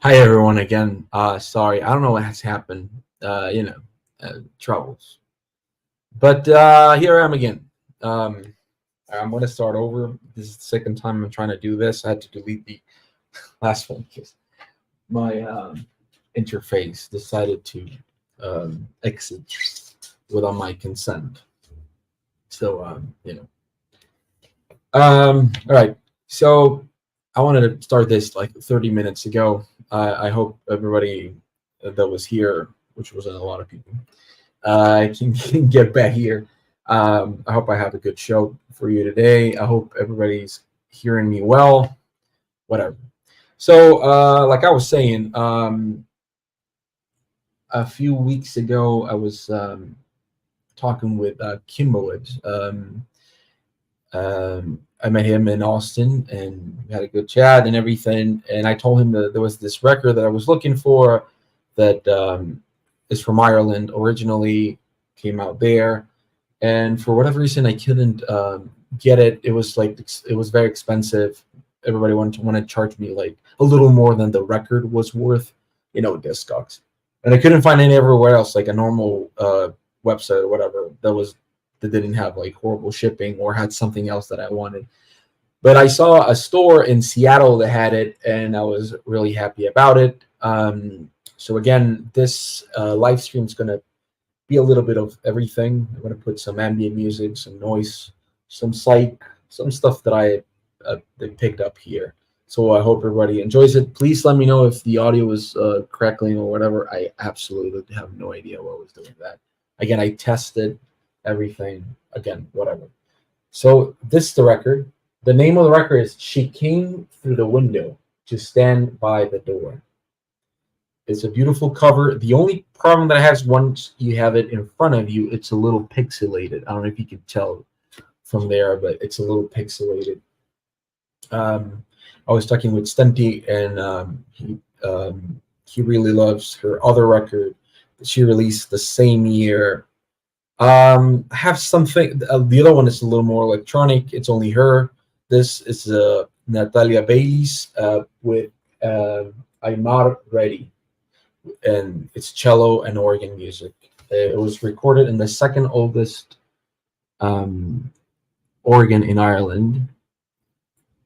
Hi everyone again. Sorry, I don't know what has happened. Troubles. But here I am again. Um, I'm going to start over. This is the second time I'm trying to do this. I had to delete the last one because my interface decided to exit without my consent. So all right. So I wanted to start this like 30 minutes ago. I hope everybody that was here, which wasn't a lot of people, can get back here. I hope I have a good show for you today. I hope everybody's hearing me well. Whatever. So, like I was saying, a few weeks ago, I was talking with Kimboid. I met him in Austin and we had a good chat and everything. And I told him that there was this record that I was looking for that is from Ireland originally, came out there. And for whatever reason, I couldn't get it. It was like it was very expensive. Everybody wanted to charge me like a little more than the record was worth, Discogs. And I couldn't find any everywhere else, like a normal website or whatever that didn't have like horrible shipping or had something else that I wanted. But I saw a store in Seattle that had it, and I was really happy about it. So again, this live stream is gonna be a little bit of everything. I'm gonna put some ambient music, some noise, some psych, some stuff that I picked up here. So I hope everybody enjoys it. Please let me know if the audio is crackling or whatever. I absolutely have no idea what was doing that. Again, I tested everything. Again, whatever. So this is the record. The name of the record is "She Came Through the Window to Stand by the Door." It's a beautiful cover. The only problem that it has once you have it in front of you, it's a little pixelated. I don't know if you can tell from there, but it's a little pixelated. I was talking with Stunty, and he really loves her other record that she released the same year. I have something. The other one is a little more electronic. It's only her. This is Natalia Baylis with Aymar Reddy, and it's cello and organ music. It was recorded in the second oldest um, organ in Ireland.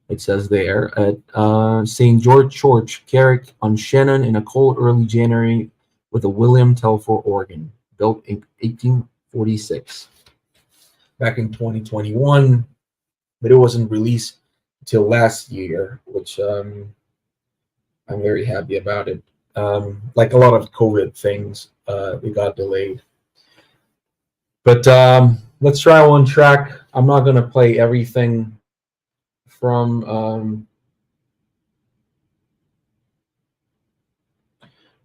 It says there at St. George Church, Carrick on Shannon in a cold early January with a William Telford organ built in 1846. Back in 2021, but it wasn't released until last year, which I'm very happy about it. Like a lot of COVID things, it got delayed. But let's try one track. I'm not gonna play everything from.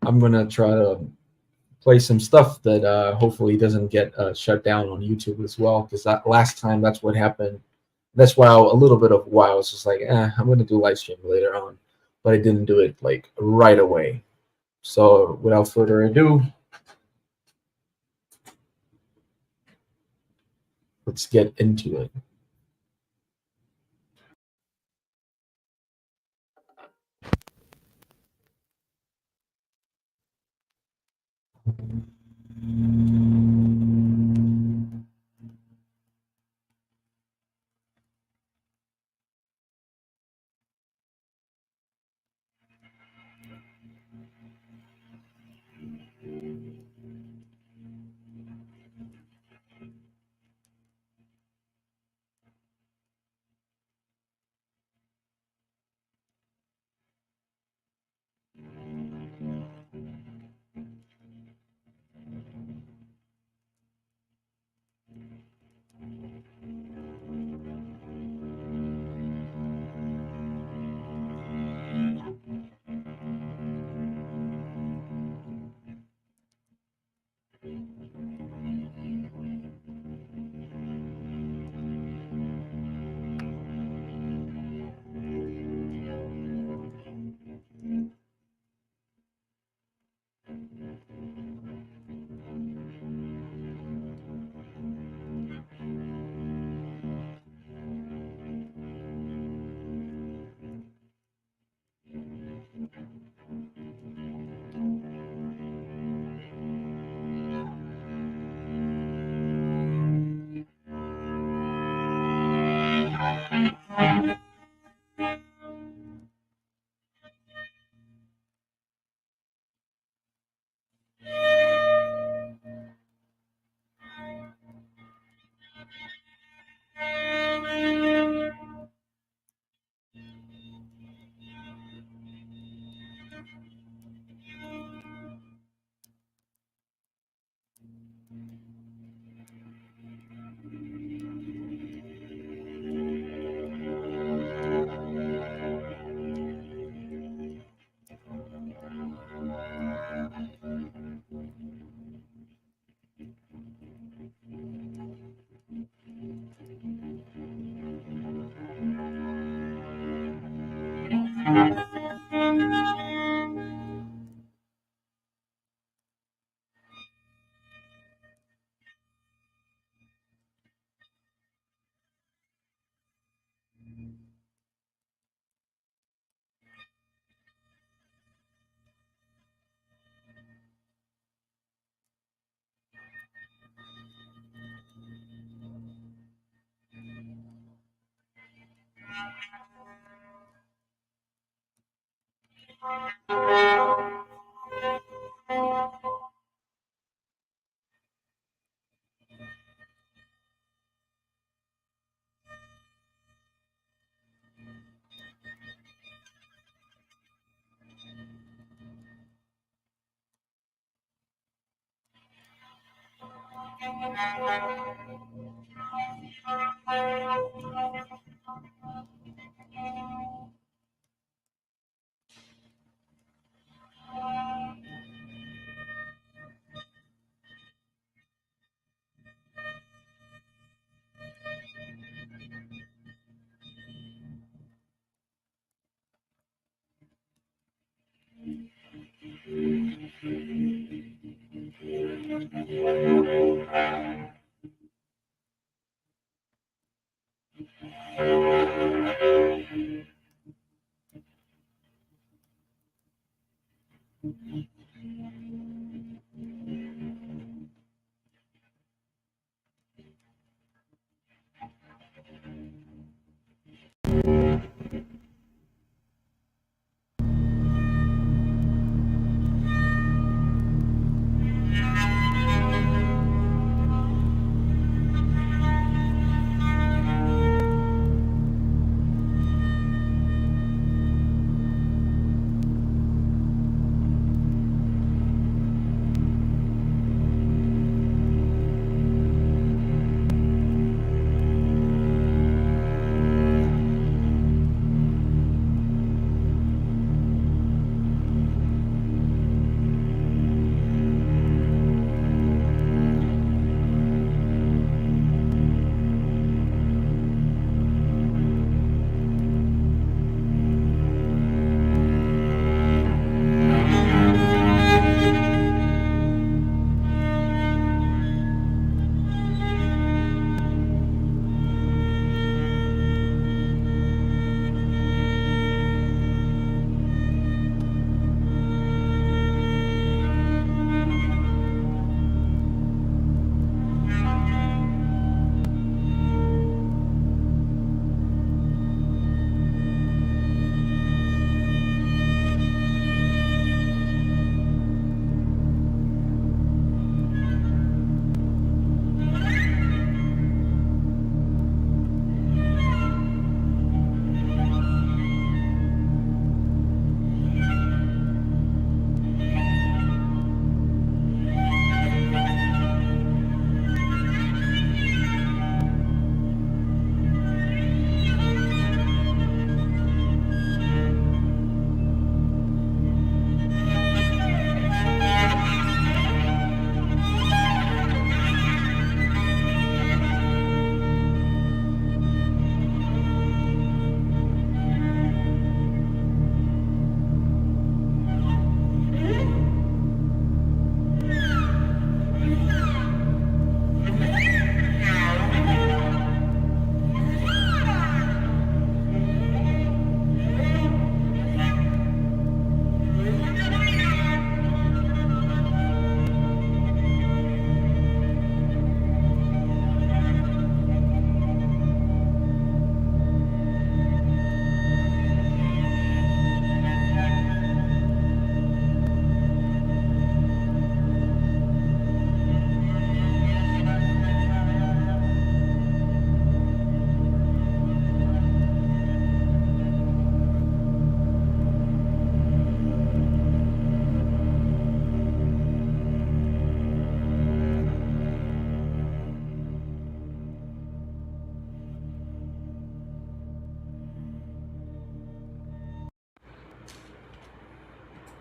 I'm gonna try to play some stuff that hopefully doesn't get shut down on YouTube as well. Because that last time, that's what happened. That's why a little bit of why I was just like, I'm gonna do live stream later on, but I didn't do it like right away. So without further ado, let's get into it.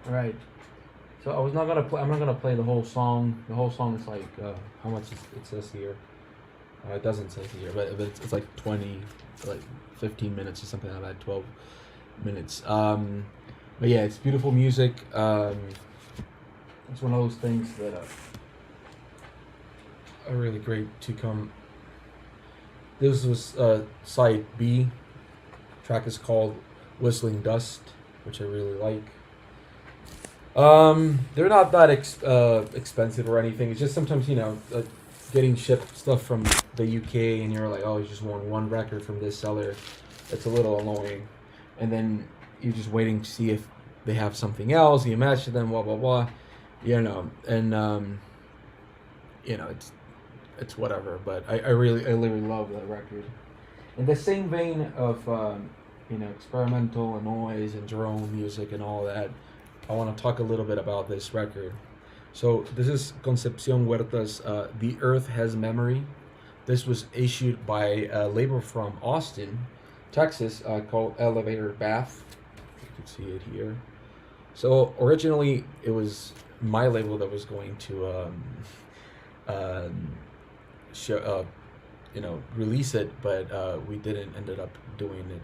Right. So I was not gonna play. I'm not gonna play the whole song. The whole song is like how much it says here. It doesn't say here, but it's like 20, like 15 minutes or something like that. 12. minutes. But yeah, it's beautiful music. It's one of those things that are really great to come. This was side B. Track is called Whistling Dust, which I really like. They're not that expensive or anything. It's just sometimes getting shipped stuff from the UK and you're like, oh, you just want one record from this seller. It's a little annoying, and then you're just waiting to see if they have something else. You match them, blah blah blah, and it's whatever. But I really love that record. In the same vein of experimental and noise and drone music and all that, I want to talk a little bit about this record. So this is Concepcion Huerta's "The Earth Has Memory." This was issued by a label from Austin, Texas, called Elevator Bath. You can see it here. So originally, it was my label that was going to um, show, release it, but we didn't ended up doing it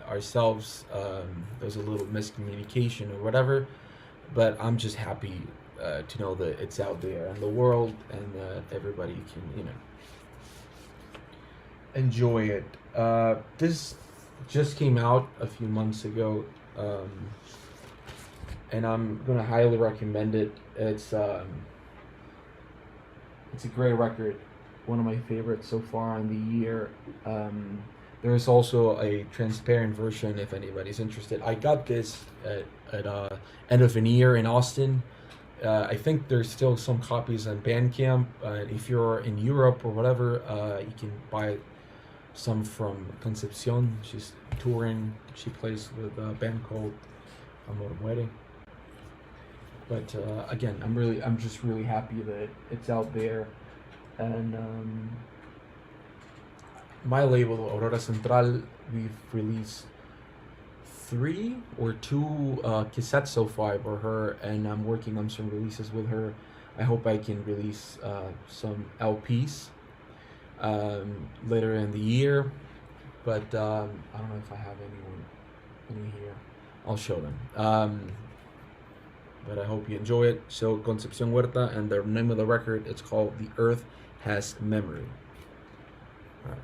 ourselves. There was a little miscommunication or whatever, but I'm just happy to know that it's out there in the world and that everybody can enjoy it. This just came out a few months ago, and I'm gonna highly recommend it. It's a great record, one of my favorites so far in the year. There is also a transparent version if anybody's interested. I got this at end of an year in Austin. I think there's still some copies on Bandcamp. If you're in Europe or whatever, you can buy some from Concepcion. She's touring. She plays with a band called Amor Muere. But again, I'm just really happy that it's out there, and my label Aurora Central, we've released three or two cassettes so far for her, and I'm working on some releases with her. I hope I can release some LPs later in the year, but I don't know if I have any here. I'll show them. But I hope you enjoy it. So Concepcion Huerta, and the name of the record, it's called The Earth Has Memory. All right.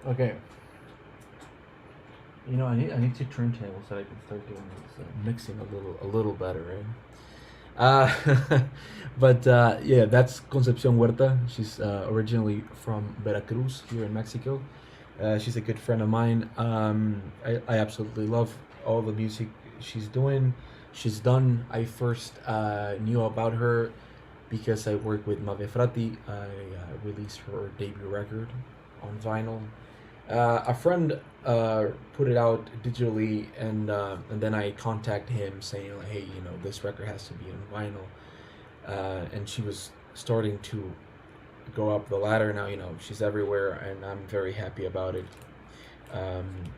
Okay. I need two turntables so I can start doing this mixing a little better, right? But yeah, that's Concepcion Huerta. She's originally from Veracruz here in Mexico. She's a good friend of mine. I absolutely love all the music she's doing. She's done. I first knew about her because I work with Mave Frati. I released her debut record on vinyl. A friend put it out digitally, and then I contact him saying, like, hey, this record has to be on vinyl. And she was starting to go up the ladder. Now she's everywhere, and I'm very happy about it. Um,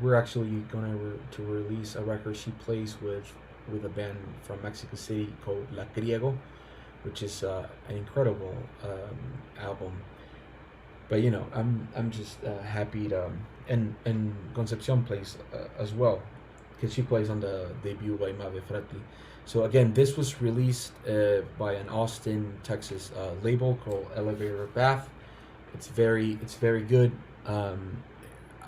we're actually going to release a record she plays with a band from Mexico City called La Griego, which is an incredible album. But I'm just happy to and Concepcion plays as well, because she plays on the debut by Mave Frati. So again, this was released by an Austin, Texas label called Elevator Bath. It's very good.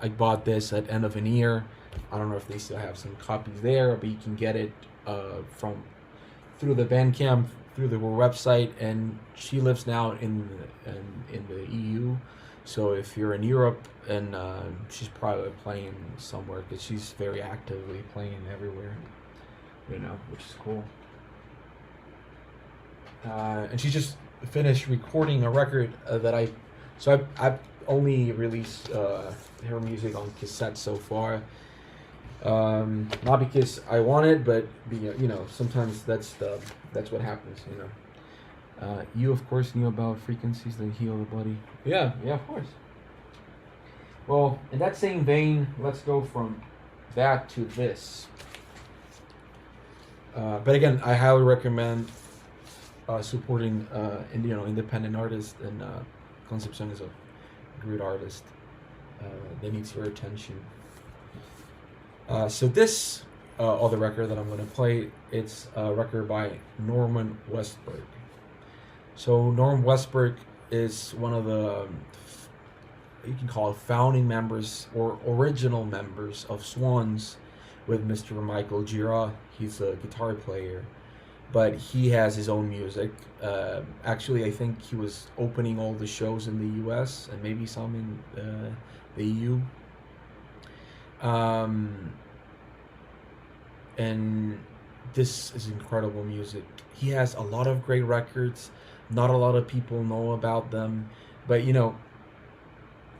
I bought this at End of an Ear. I don't know if they still have some copies there, but you can get it from through the Bandcamp, through the website, and she lives now in the EU. So if you're in Europe, and she's probably playing somewhere, because she's very actively playing everywhere, which is cool. And she just finished recording a record I've only released her music on cassette so far. Not because I want it, but sometimes that's what happens. You of course knew about frequencies that heal the body. Yeah, of course. Well, in that same vein, let's go from that to this. But again, I highly recommend supporting independent artists, and Concepcion is a great artist that needs your attention. So this other record that I'm going to play, it's a record by Norman Westberg. So Norm Westberg is one of the, you can call it, founding members or original members of Swans, with Mr. Michael Gira. He's a guitar player, but he has his own music. Actually, I think he was opening all the shows in the U.S. and maybe some in the EU. And this is incredible music. He has a lot of great records. Not a lot of people know about them, but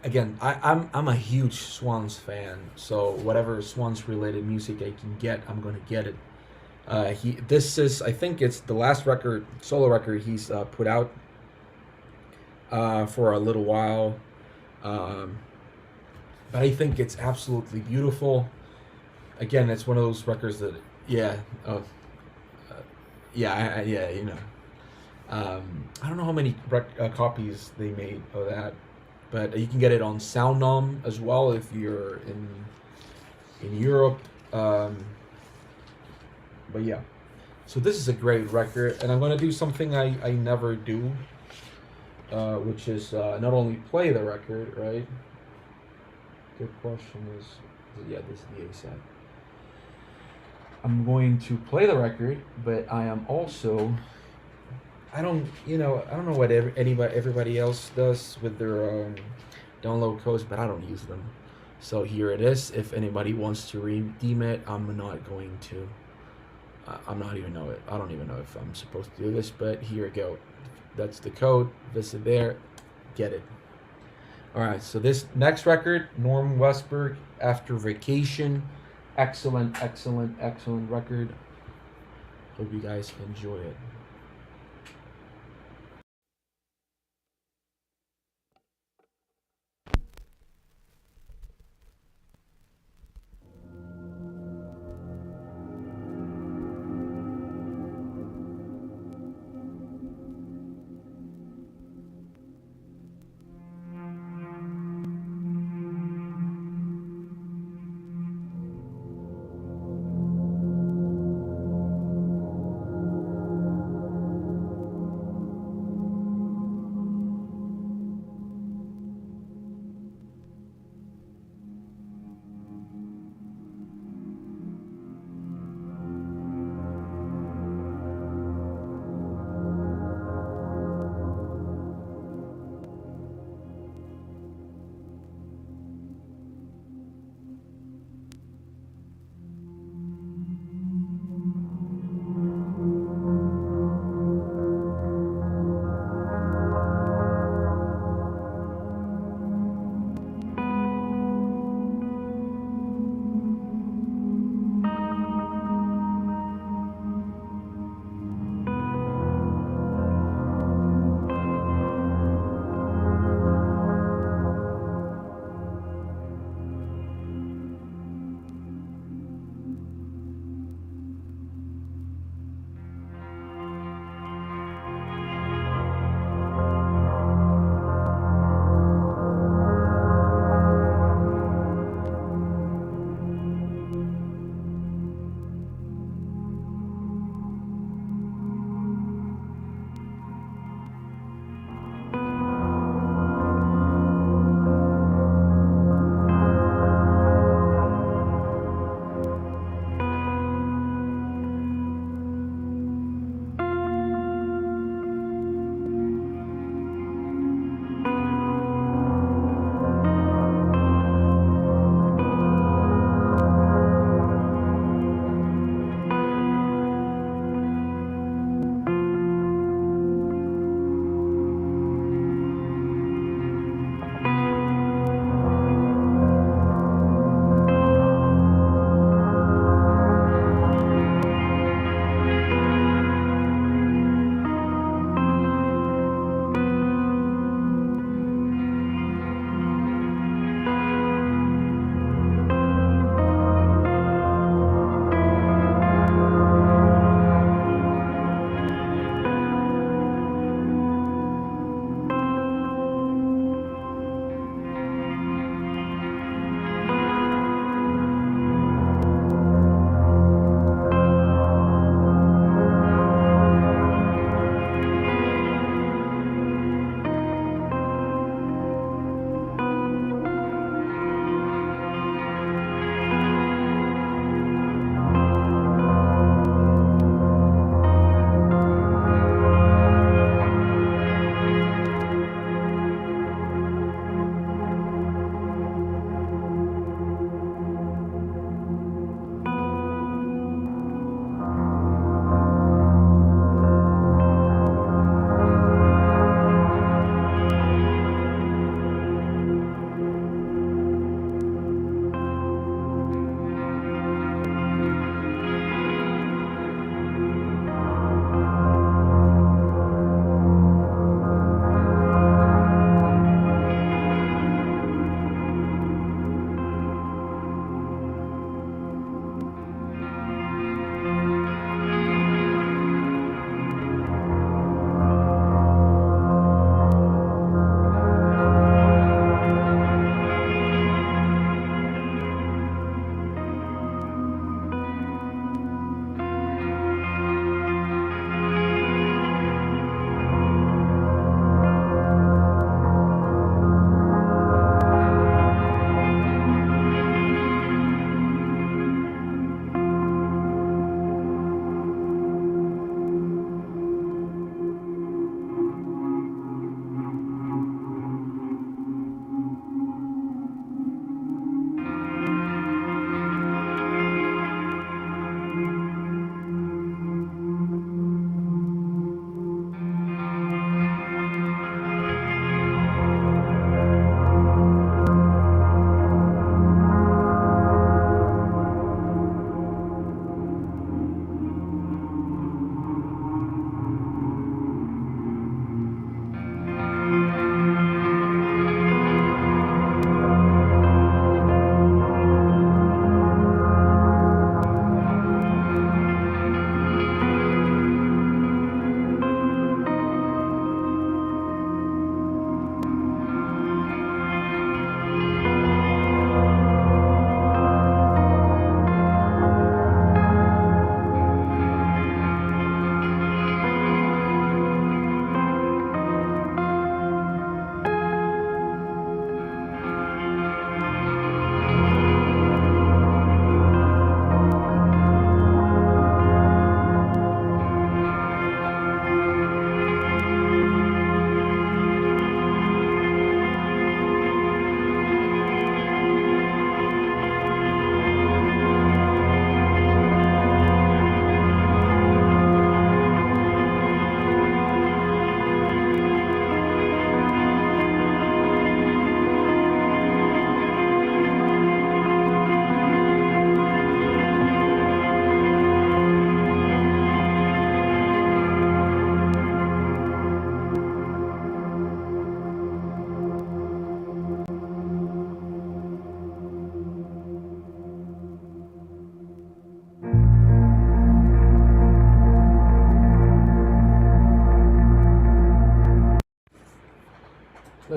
again, I'm a huge Swans fan. So whatever Swans related music I can get, I'm gonna get it. This is, I think it's the last solo record he's put out for a little while. But I think it's absolutely beautiful. Again, it's one of those records that, yeah, yeah. I don't know how many copies they made of that, but you can get it on SoundOn as well if you're in Europe. But yeah, so this is a great record, and I'm gonna do something I never do, which is not only play the record, right? Good question is, yeah, this is the A side. I'm going to play the record, but I am also, I don't know what everybody else does with their download codes, but I don't use them. So here it is. If anybody wants to redeem it, I'm not going to. I don't even know if I'm supposed to do this, but here we go. That's the code. Visit there, get it. All right. So this next record, Norm Westberg, After Vacation. Excellent record. Hope you guys enjoy it.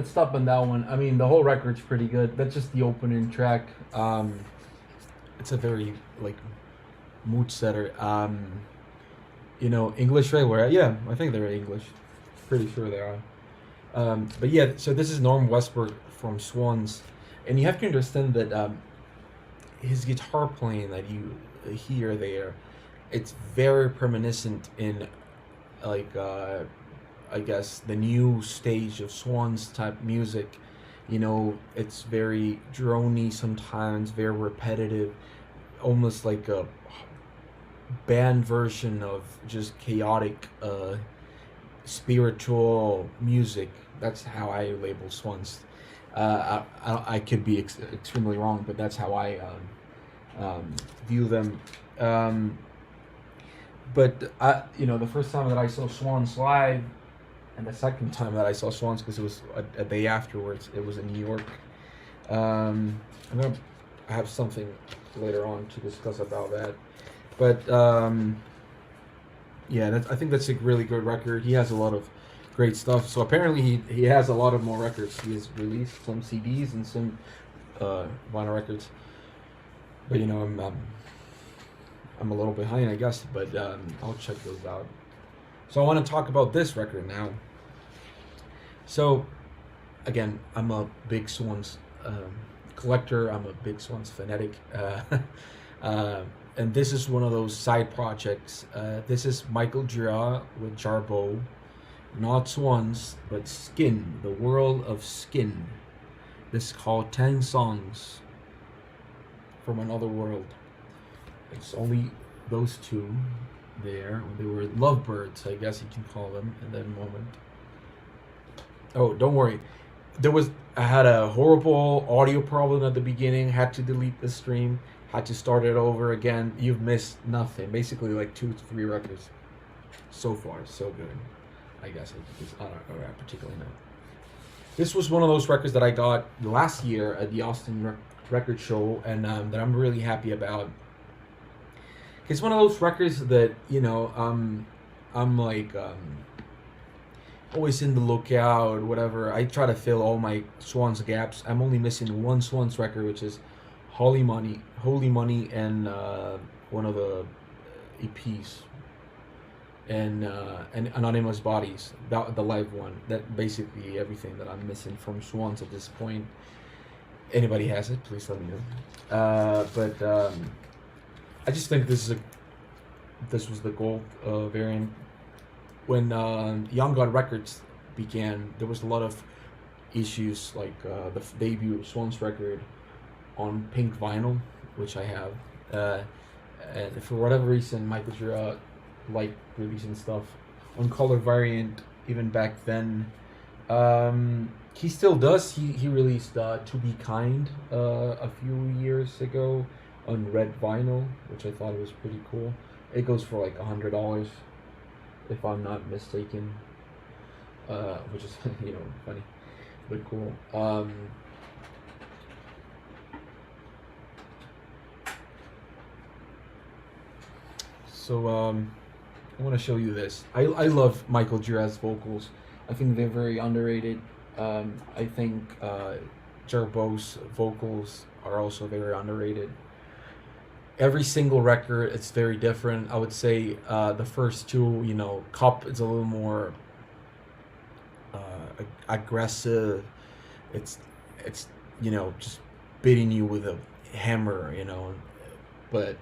let's stop on that one. I mean, the whole record's pretty good. That's just the opening track. It's a very like mood setter. You know, English, right? Where yeah, I think they're English. Pretty sure they are. But yeah, so this is Norm Westberg from Swans, and you have to understand that his guitar playing that you hear there, it's very reminiscent in like I guess the new stage of Swans type music. You know, it's very drony sometimes, very repetitive, almost like a band version of just chaotic spiritual music. That's how I label Swans. I could be extremely wrong, but that's how I view them. But you know, the first time that I saw Swans live, and the second time that I saw Swans, because it was a day afterwards, it was in New York. I'm gonna have something later on to discuss about that, but yeah, I think that's a really good record. He has a lot of great stuff. So apparently he has a lot of more records. He has released some CDs and some vinyl records. But you know, I'm a little behind, I guess. But I'll check those out. So I want to talk about this record now. So again, I'm a big Swans collector. I'm a big Swans fanatic. And this is one of those side projects. This is Michael Gira with Jarbo, not Swans, but Skin, the world of Skin. This is called 10 Songs from Another World. It's only those two there. They were lovebirds, I guess you can call them in that moment. Oh, don't worry. I had a horrible audio problem at the beginning, had to delete the stream, had to start it over again. You've missed nothing. Basically like 2 to 3 records. So far, so good. I guess I don't particularly know. This was one of those records that I got last year at the Austin Record Show, and that I'm really happy about. It's one of those records that, you know, I'm like always in the lookout, whatever. I try to fill all my Swans gaps. I'm only missing one Swans record, which is Holy Money, and one of the EPs, and Anonymous Bodies, the live one. That basically everything that I'm missing from Swans at this point. Anybody has it, please let me know. But I just think this was the gold variant. When Young God Records began, there was a lot of issues, like the debut Swans record on pink vinyl, which I have, and for whatever reason Michael Gira liked releasing stuff on color variant even back then. He still does. He released To Be Kind a few years ago on red vinyl, which I thought was pretty cool. It goes for like $100 if I'm not mistaken, which is you know, funny but cool. So I want to show you this. I love Michael Gira's vocals. I think they're very underrated. I think Jarbo's vocals are also very underrated. Every single record, it's very different. I would say the first two, you know, Cup is a little more aggressive. It's you know, just beating you with a hammer, you know. But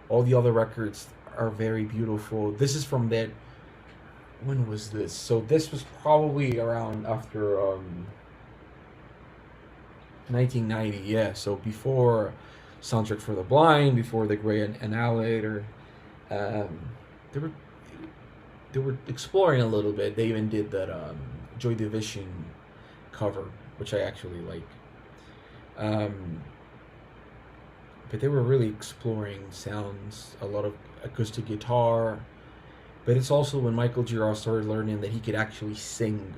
all the other records are very beautiful. This is from that. When was this? So this was probably around after 1990. Yeah, so before Soundtrack for the Blind, before The Great Annihilator. They were exploring a little bit. They even did that Joy Division cover, which I actually like. But they were really exploring sounds, a lot of acoustic guitar. But it's also when Michael Gira started learning that he could actually sing.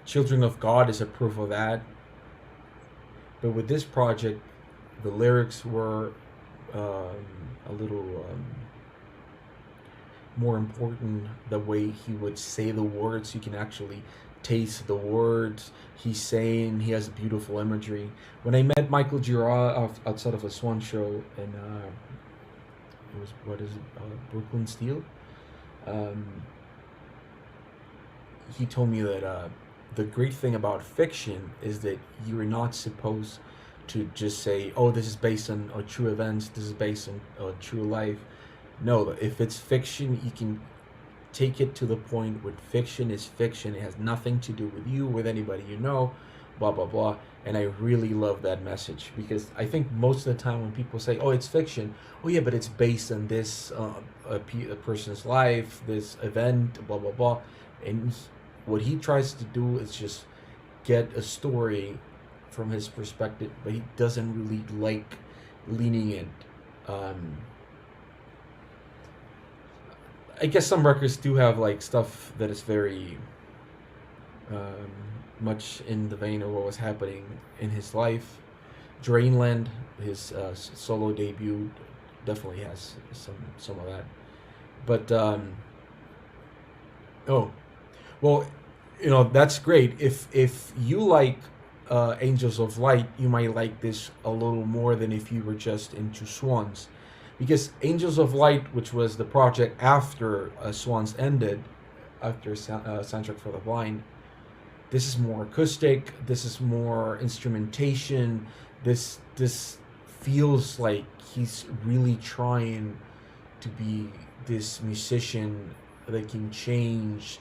Children of God is a proof of that. But with this project, the lyrics were a little more important. The way he would say the words, you can actually taste of the words he's saying. He has beautiful imagery. When I met Michael Gira outside of a Swan show in it was, what is it, Brooklyn Steel, um, he told me that the great thing about fiction is that you are not supposed to just say, oh, this is based on true events, this is based on true life. No, if it's fiction, you can take it to the point where fiction is fiction. It has nothing to do with you, with anybody you know, blah, blah, blah. And I really love that message, because I think most of the time when people say, oh, it's fiction, oh, yeah, but it's based on this a person's life, this event, blah, blah, blah. And what he tries to do is just get a story from his perspective, but he doesn't really like leaning in. I guess some records do have like stuff that is very much in the vein of what was happening in his life. Drainland, his solo debut, definitely has some of that. But oh, well, that's great. If you like Angels of Light, you might like this a little more than if you were just into Swans, because Angels of Light, which was the project after Swans ended, after Soundtrack for the Blind, this is more acoustic. This is more instrumentation. This feels like he's really trying to be this musician that can change,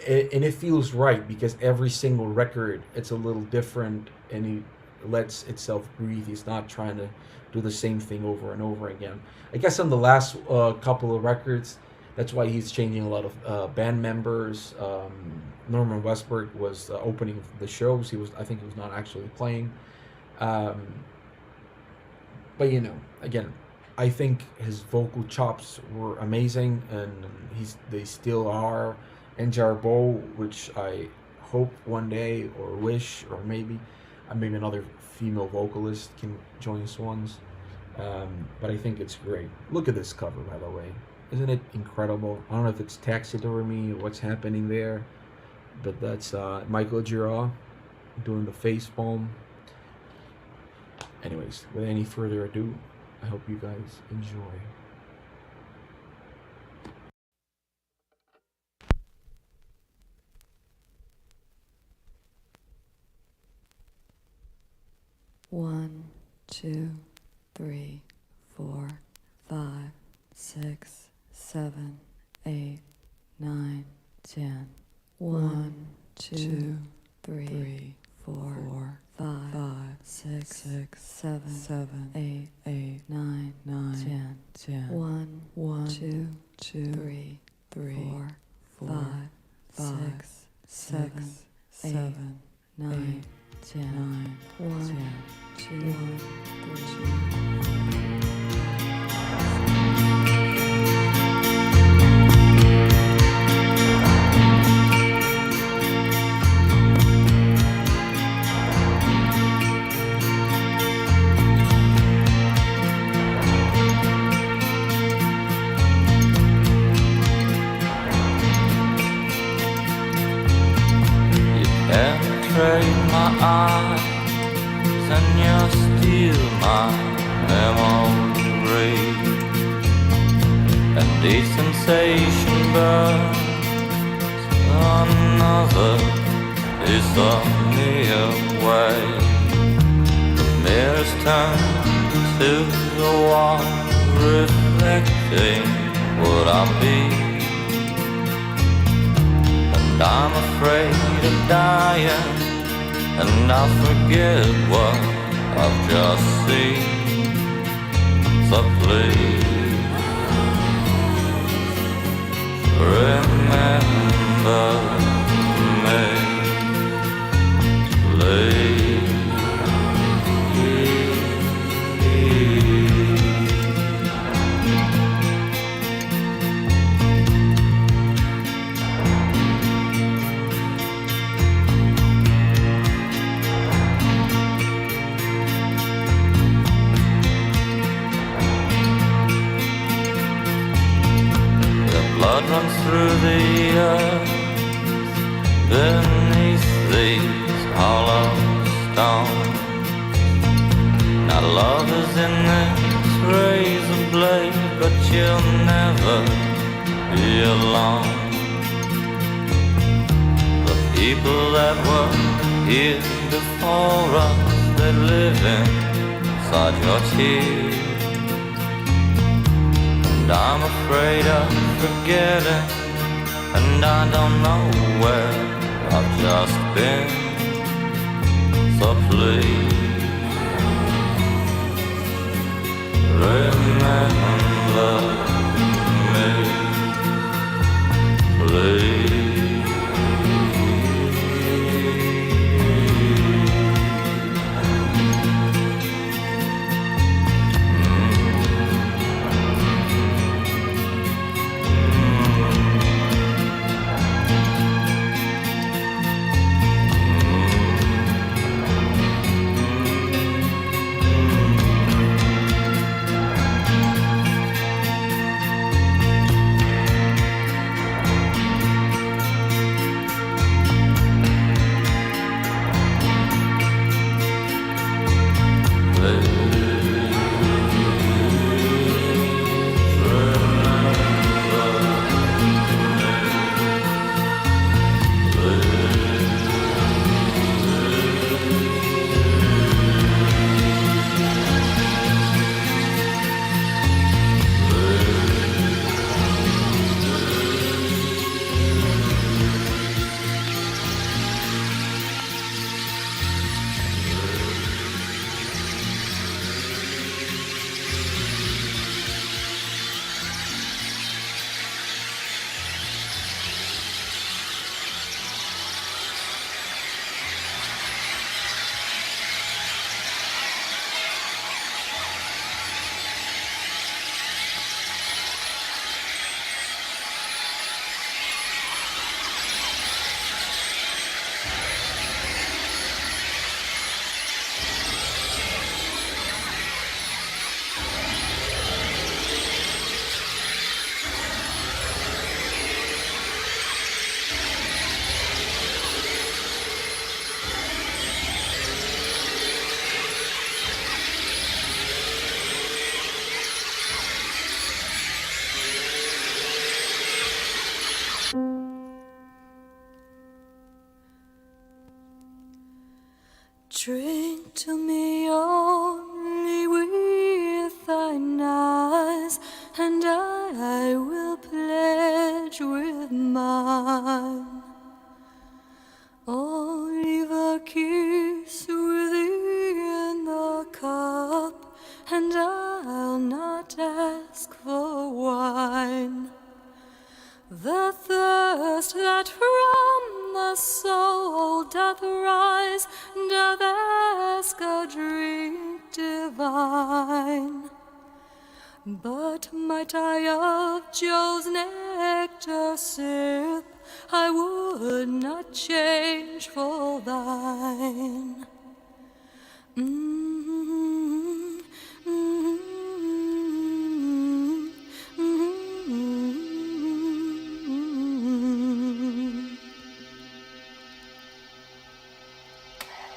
and it feels right, because every single record, it's a little different, and he lets itself breathe. He's not trying to do the same thing over and over again. I guess on the last couple of records, that's why he's changing a lot of band members. Norman Westberg was opening the shows. I think he was not actually playing. But again, I think his vocal chops were amazing, and they still are. And Jarbo, which I hope one day, or wish, or maybe another female vocalist can join Swans. But I think it's great. Look at this cover, by the way. Isn't it incredible? I don't know if it's taxidermy or what's happening there, but that's Michael Gira doing the face palm. Anyways, without any further ado, I hope you guys enjoy. One, two, three, 4, 5, 6, 7, 8, 9, 10. 1, 2, 3, 4, 5, 6, 7, 8, 9, 10. 1, 2, 3, 4, 5, 6, 7, 8, 10. 1, 2, 3. Penetrate my eyes and you steal my memory, and the sensation burns another piece of me away. The mirrors turn to the wall, reflecting what I be. And I'm afraid of dying, and I forget what I've just seen. So please remember me, please. Blood runs through the earth beneath these hollow stones. Now love is in this razor blade, but you'll never be alone. The people that were here before us, they live inside your tears. And I'm afraid of forgetting, and I don't know where I've just been. So please remember me, please. Drink to me only with thine eyes, and I will pledge with mine. Only the kiss within the cup, and I'll not ask for wine. The thirst that from the soul doth rise, doth ask a drink divine. But might I of Jove's nectar sip, I would not change for thine.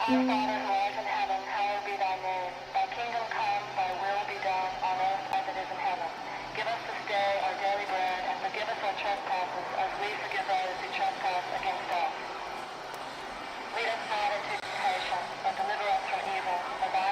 Our Father who art in heaven, hallowed be thy name. Thy kingdom come, thy will be done on earth as it is in heaven. Give us this day our daily bread, and forgive us our trespasses, as we forgive those who trespass against us. Lead us not into temptation, but deliver us from evil. For thine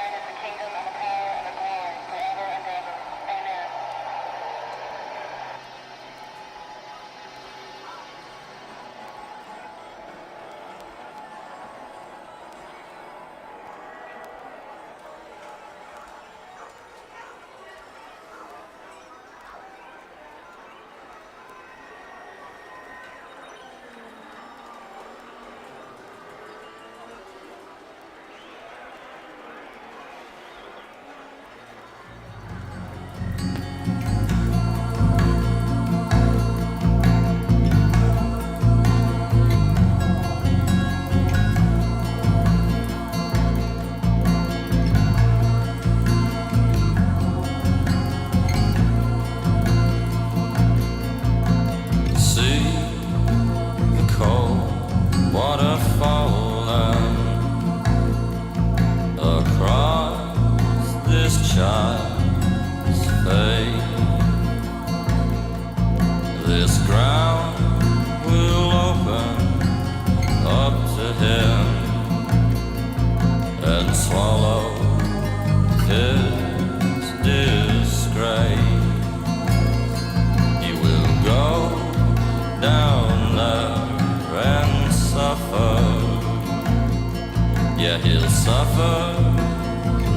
suffer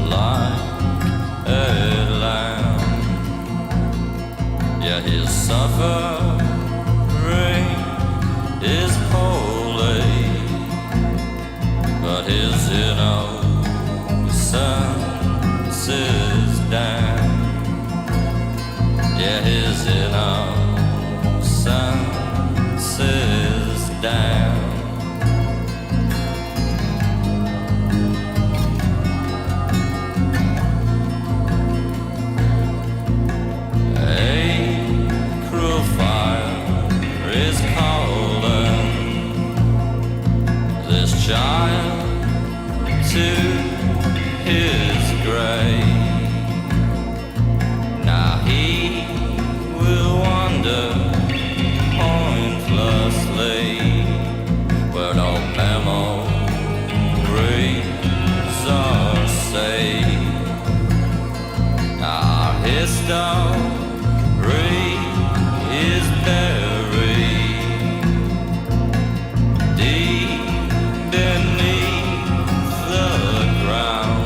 like a lamb. Yeah, his suffering is holy, but his innocence is damned. Yeah, his innocence is damned. Child to his grave. Now he will wander pointlessly where no memories are safe. Our history is buried deep beneath the ground.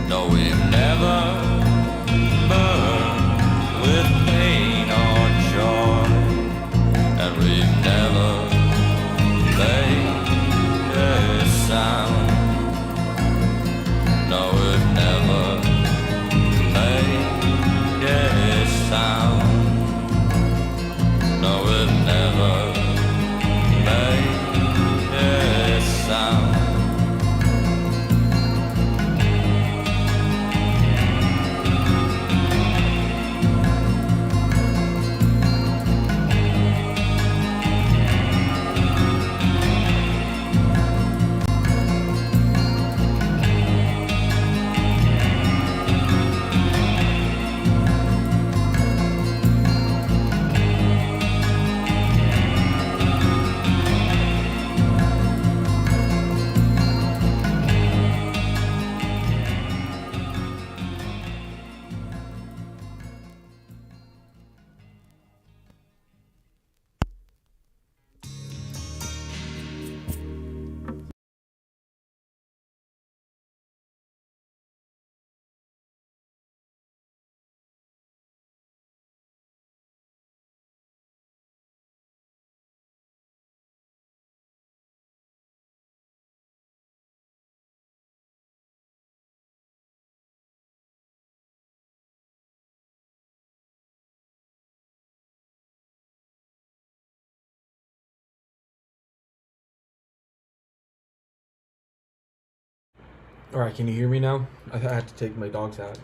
No, we've never burned with pain or joy, and we've never made a sound. No, we've never made a sound. No, we've never made sound. All right, can you hear me now? I had to take my dogs out.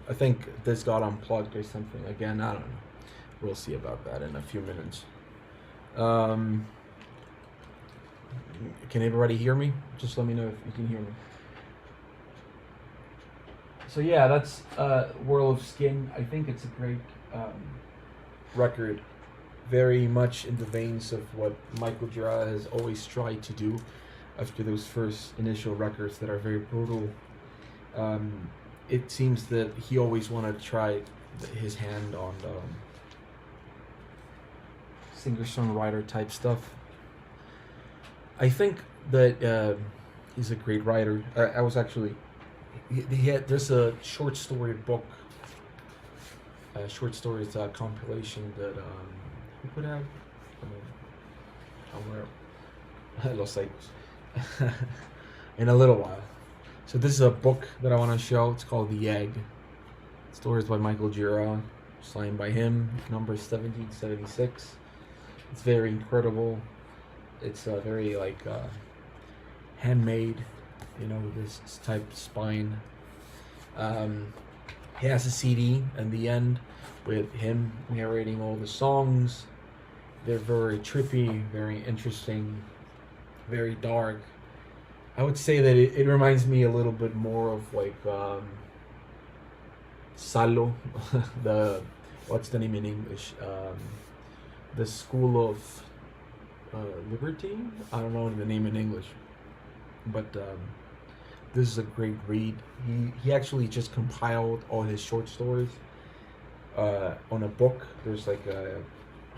I think this got unplugged or something again. I don't know. We'll see about that in a few minutes. Can everybody hear me? Just let me know if you can hear me. So yeah, that's World of Skin. I think it's a great record. Very much in the veins of what Michael Gira has always tried to do after those first initial records that are very brutal. It seems that he always wanted to try his hand on singer-songwriter type stuff. I think that he's a great writer. I was actually, there's a short story book, short stories compilation that who put out? Somewhere, Los Angeles. In a little while. So this is a book that I want to show. It's called The Egg. Stories by Michael Gira, signed by him, number 1776. It's very incredible. It's very like handmade, you know, with this type of spine. He has a CD in the end with him narrating all the songs. They're very trippy, very interesting, very dark. I would say that it reminds me a little bit more of like Salo, what's the name in English? The School of Liberty? I don't know the name in English. But this is a great read. He actually just compiled all his short stories on a book. There's like a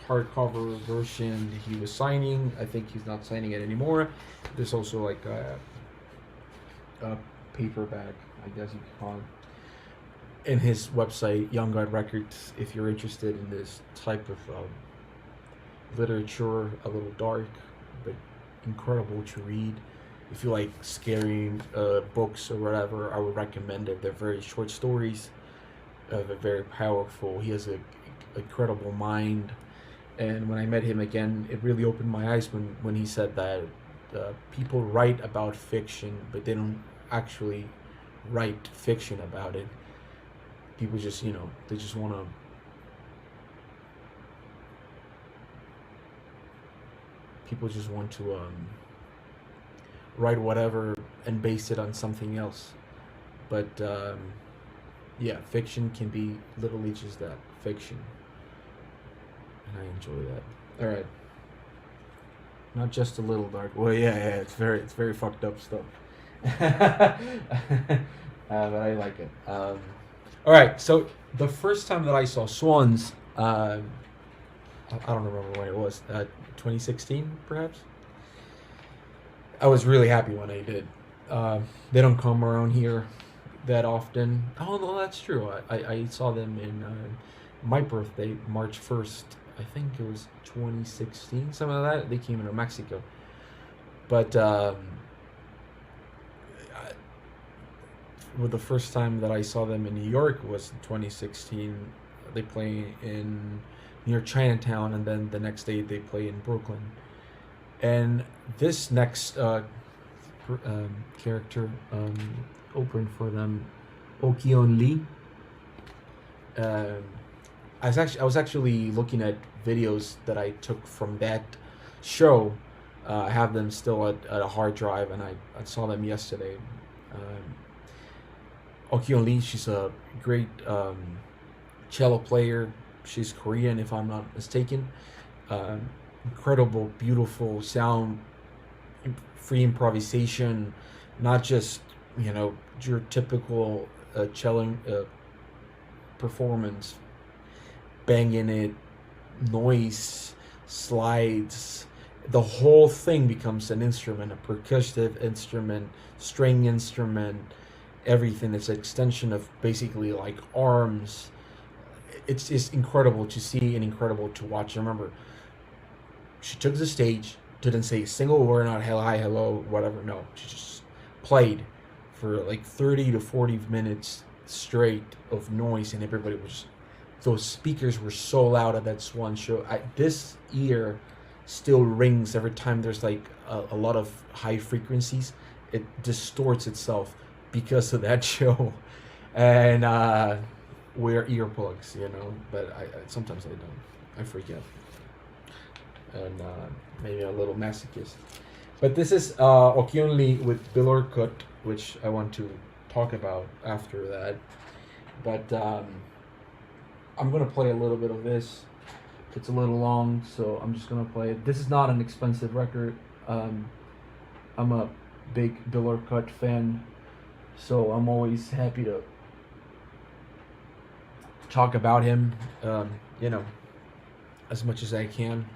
hardcover version he was signing. I think he's not signing it anymore. There's also like paperback, I guess you could call it, in his website, Young God Records. If you're interested in this type of literature, a little dark, but incredible to read. If you like scary books or whatever, I would recommend it. They're very short stories, they're very powerful. He has a incredible mind, and when I met him again, it really opened my eyes when he said that people write about fiction, but they don't actually write fiction about it. People just, they just want to people just want to write whatever and base it on something else. But yeah, fiction can be literally just that, fiction, and I enjoy that. All right, not just a little dark. Well, yeah, it's very fucked up stuff. But I like it. All right, so the first time that I saw Swans, I don't remember when it was. 2016, perhaps. I was really happy when I did. They don't come around here that often. Oh no, that's true. I saw them in my birthday, March 1st. I think it was 2016, something like that. They came into Mexico, but well, the first time that I saw them in New York was 2016. They play in near Chinatown, and then the next day they play in Brooklyn. And this next character opened for them, Okion Lee. I was actually looking at videos that I took from that show. I have them still at a hard drive, and I saw them yesterday. Okion Lee, she's a great cello player. She's Korean, if I'm not mistaken. Incredible, beautiful sound, free improvisation, not just your typical cello performance, banging it, noise, slides. The whole thing becomes an instrument, a percussive instrument, string instrument, everything. It's an extension of basically like arms. It's just incredible to see and incredible to watch. Remember, she took the stage, didn't say a single word, not hi, hello, whatever. No, she just played for like 30 to 40 minutes straight of noise, and everybody was. Those speakers were so loud at that Swan show. This ear still rings every time there's like a lot of high frequencies. It distorts itself because of that show, and wear earplugs, but I sometimes I don't. I forget, and maybe a little masochist. But this is Okion Lee with Bill Orcutt, which I want to talk about after that. But I'm gonna play a little bit of this. It's a little long, so I'm just gonna play it. This is not an expensive record. I'm a big Bill Orcutt fan, so I'm always happy to talk about him, as much as I can.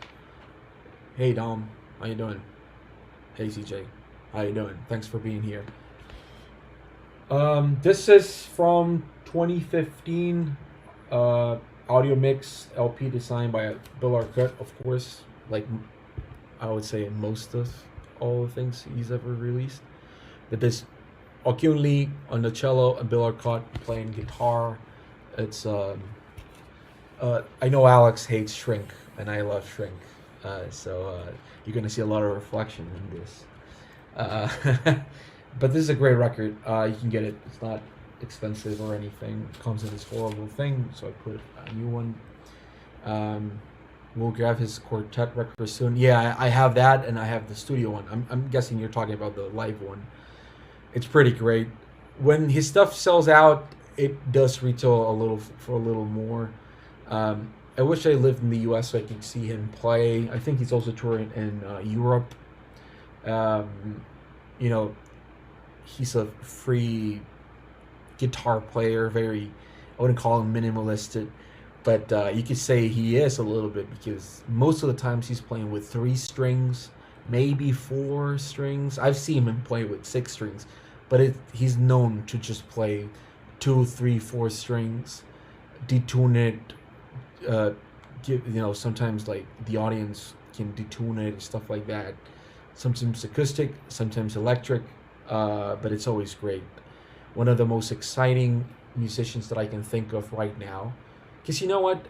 Hey Dom, how you doing? Hey CJ, how you doing? Thanks for being here. This is from 2015, audio mix LP designed by Bill Orcutt, of course, like I would say most of all the things he's ever released. This Okion Lee on the cello and Bill Orcutt playing guitar. It's I know Alex hates Shrink, and I love Shrink, so you're gonna see a lot of reflection in this. But this is a great record. You can get it. It's not expensive or anything. It comes in this horrible thing, so I put a new one. We'll grab his quartet record soon. Yeah, I have that, and I have the studio one. I'm guessing you're talking about the live one. It's pretty great. When his stuff sells out, it does retail for a little more. I wish I lived in the U.S. so I could see him play. I think he's also touring in Europe. He's a free guitar player, I wouldn't call him minimalist, but you could say he is a little bit, because most of the times he's playing with 3 strings, maybe 4 strings. I've seen him play with 6 strings, but he's known to just play two, three, four strings, detune it, give sometimes like the audience can detune it and stuff like that. Sometimes acoustic, sometimes electric, but it's always great. One of the most exciting musicians that I can think of right now, because you know what,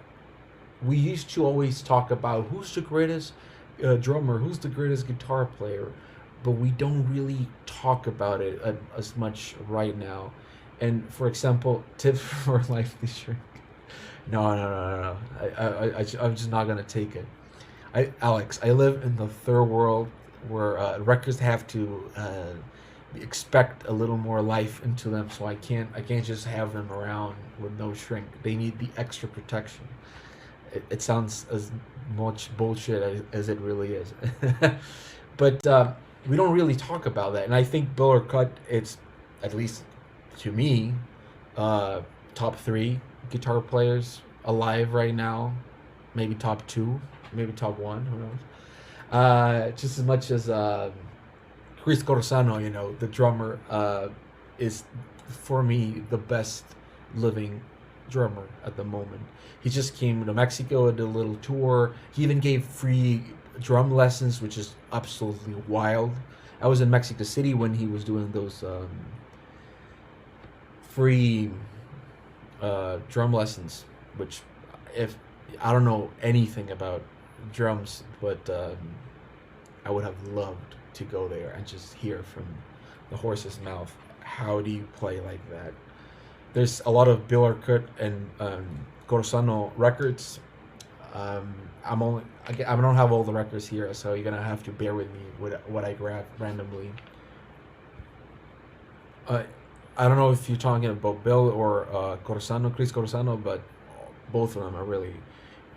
we used to always talk about who's the greatest drummer, who's the greatest guitar player, but we don't really talk about it as much right now. And for example, tips for life shrink. No, no, no, no, no. I'm just not gonna take it. Alex, I live in the third world where records have to expect a little more life into them, so I can't just have them around with no shrink. They need the extra protection. It sounds as much bullshit as it really is, but we don't really talk about that. And I think Bill or Cut, it's at least to me, top three guitar players alive right now, maybe top two, maybe top one, who knows? Just as much as Chris Corsano, the drummer, is for me the best living drummer at the moment. He just came to Mexico, did a little tour. He even gave free drum lessons, which is absolutely wild. I was in Mexico City when he was doing those free drum lessons, which, if I don't know anything about drums, but I would have loved to go there and just hear from the horse's mouth, how do you play like that? There's a lot of Bill Orcutt and Corsano records. I don't have all the records here, so you're gonna have to bear with me with what I grab randomly. I don't know if you're talking about Bill or Corsano, Chris Corsano, but both of them are really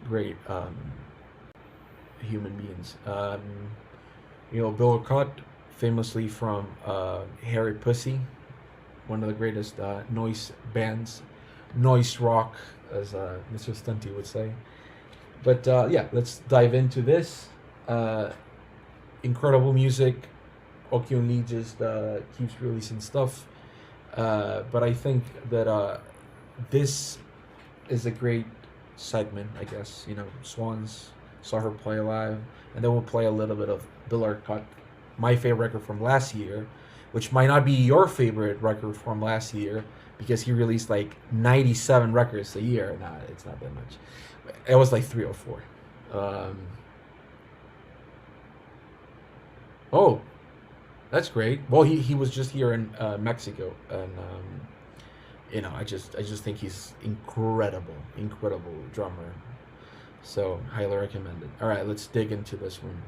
great human beings. Bill Orcutt, famously from Harry Pussy, one of the greatest noise bands, noise rock, as Mr. Stunty would say. But yeah, let's dive into this. Incredible music. Okyo Lee just keeps releasing stuff. But I think that this is a great segment, I guess. Swans, saw her play live, and then we'll play a little bit of Bill Orcutt, my favorite record from last year, which might not be your favorite record from last year, because he released like 97 records a year. Nah, it's not that much. It was like 3 or 4. Oh, that's great. Well, he was just here in Mexico, and I just think he's incredible drummer. So highly recommend it. All right, let's dig into this one.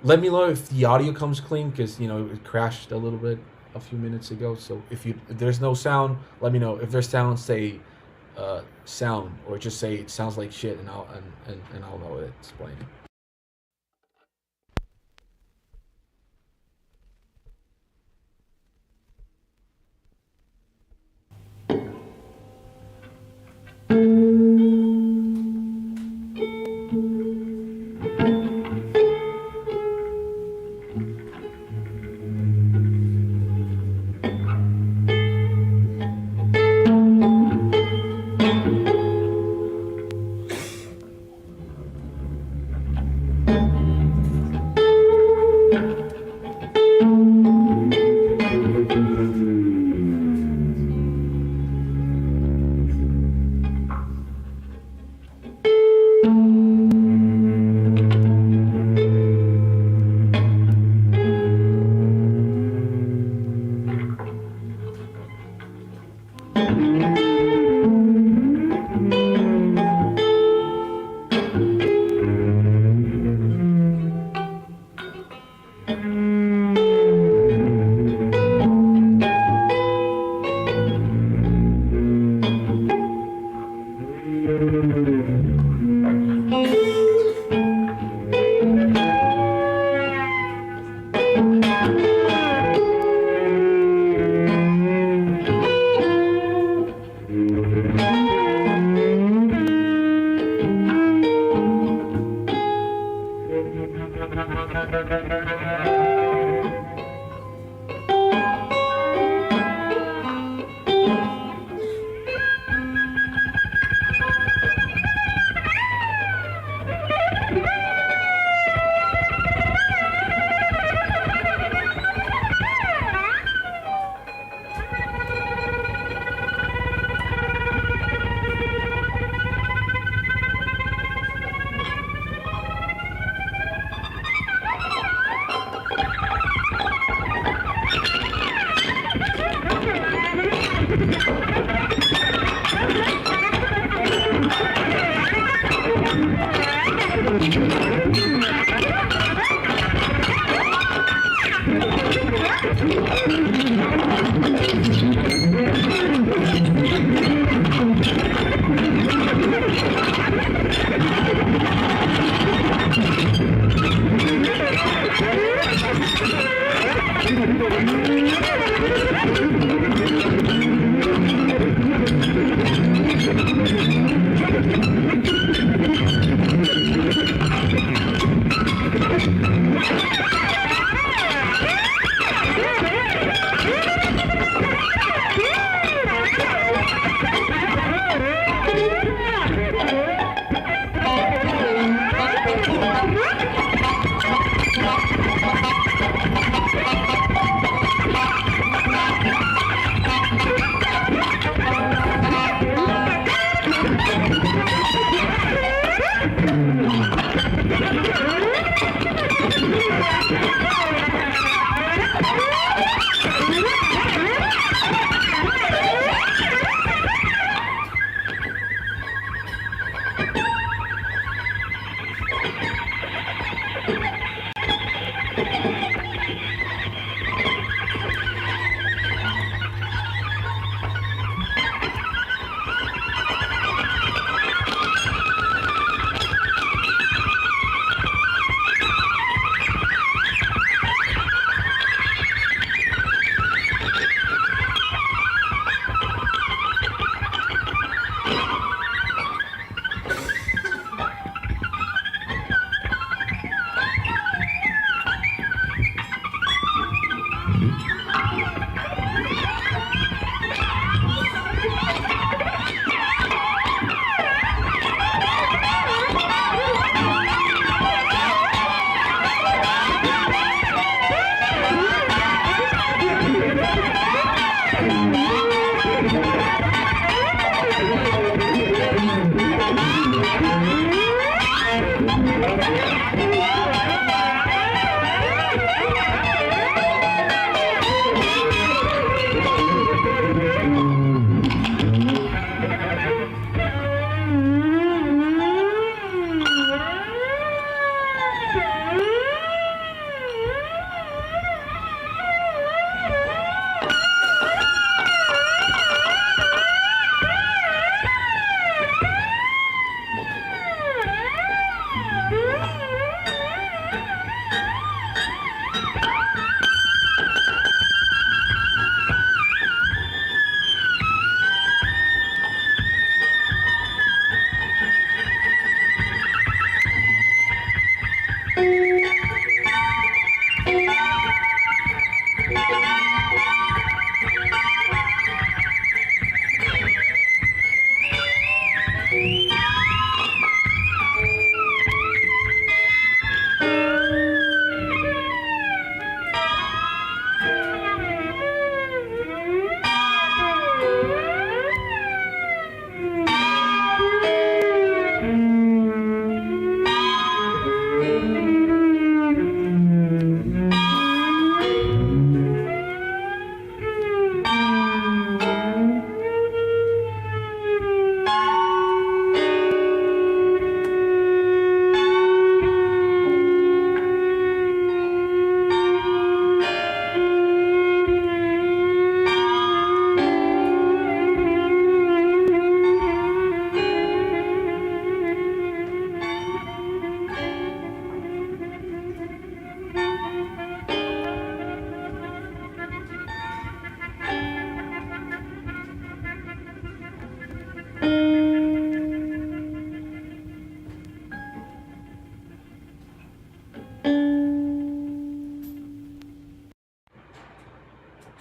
Let me know if the audio comes clean, because it crashed a little bit a few minutes ago. So if there's no sound, let me know. If there's sound, say sound, or just say it sounds like shit, and I'll know it's playing.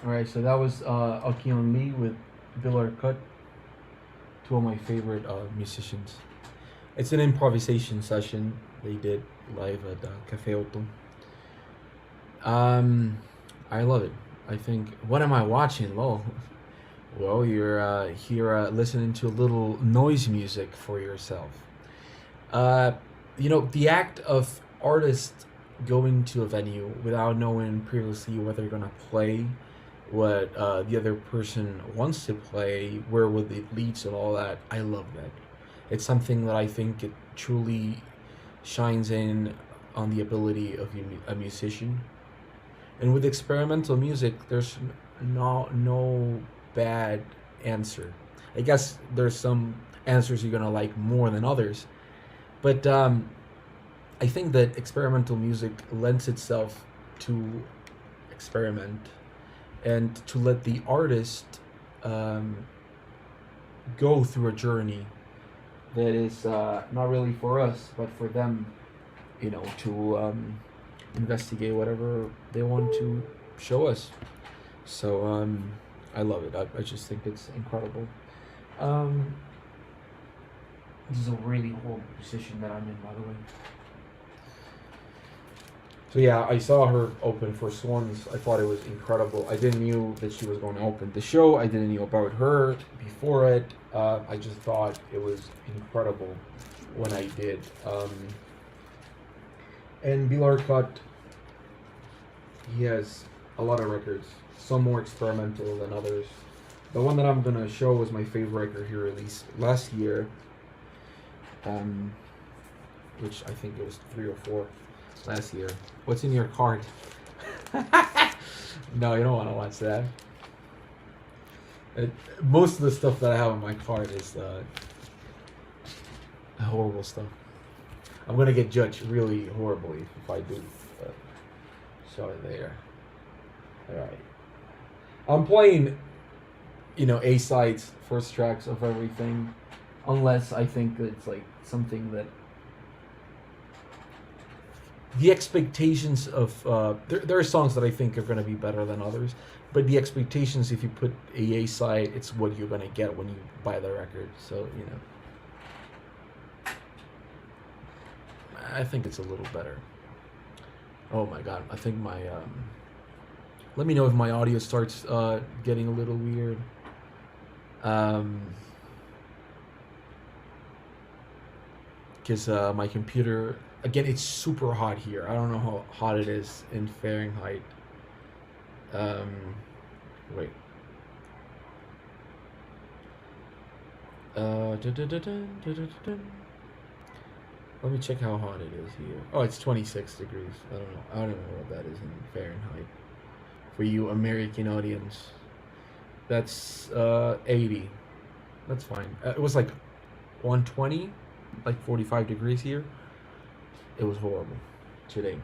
All right, so that was Aki on Me with Bill Arcut, two of my favorite musicians. It's an improvisation session they did live at Cafe Otto. I love it. I think, what am I watching? Lol. Well, you're here listening to a little noise music for yourself. Uh, the act of artists going to a venue without knowing previously what they're gonna play what the other person wants to play, where would it leads and all that. I love that. It's something that I think it truly shines in on the ability of a musician. And with experimental music, there's no bad answer. I guess there's some answers you're gonna like more than others, but I think that experimental music lends itself to experiment and to let the artist um, go through a journey that is not really for us, but for them, to investigate whatever they want to show us. So I love it. I just think it's incredible. Um, this is a really horrible position that I'm in, by the way. So yeah, I saw her open for Swans. I thought it was incredible. I didn't knew that she was going to open the show. I didn't know about her before it. I just thought it was incredible when I did. And Bill Arcott, he has a lot of records. Some more experimental than others. The one that I'm gonna show was my favorite record he released last year, which I think it was 3 or 4 last year. What's in your cart? No, you don't want to watch that. Most of the stuff that I have in my cart is horrible stuff. I'm gonna get judged really horribly if I do show it there. All right. I'm playing, A sides, first tracks of everything, unless I think that it's like something that the expectations of there are songs that I think are going to be better than others, but the expectations, if you put a side, it's what you're going to get when you buy the record. So I think it's a little better. Oh my god, I think my let me know if my audio starts getting a little weird. Because my computer, again, it's super hot here. I don't know how hot it is in Fahrenheit. Wait. Let me check how hot it is here. Oh, it's 26 degrees. I don't know. I don't know what that is in Fahrenheit. For you American audience, that's 80. That's fine. It was like 120, like 45 degrees here. It was horrible today.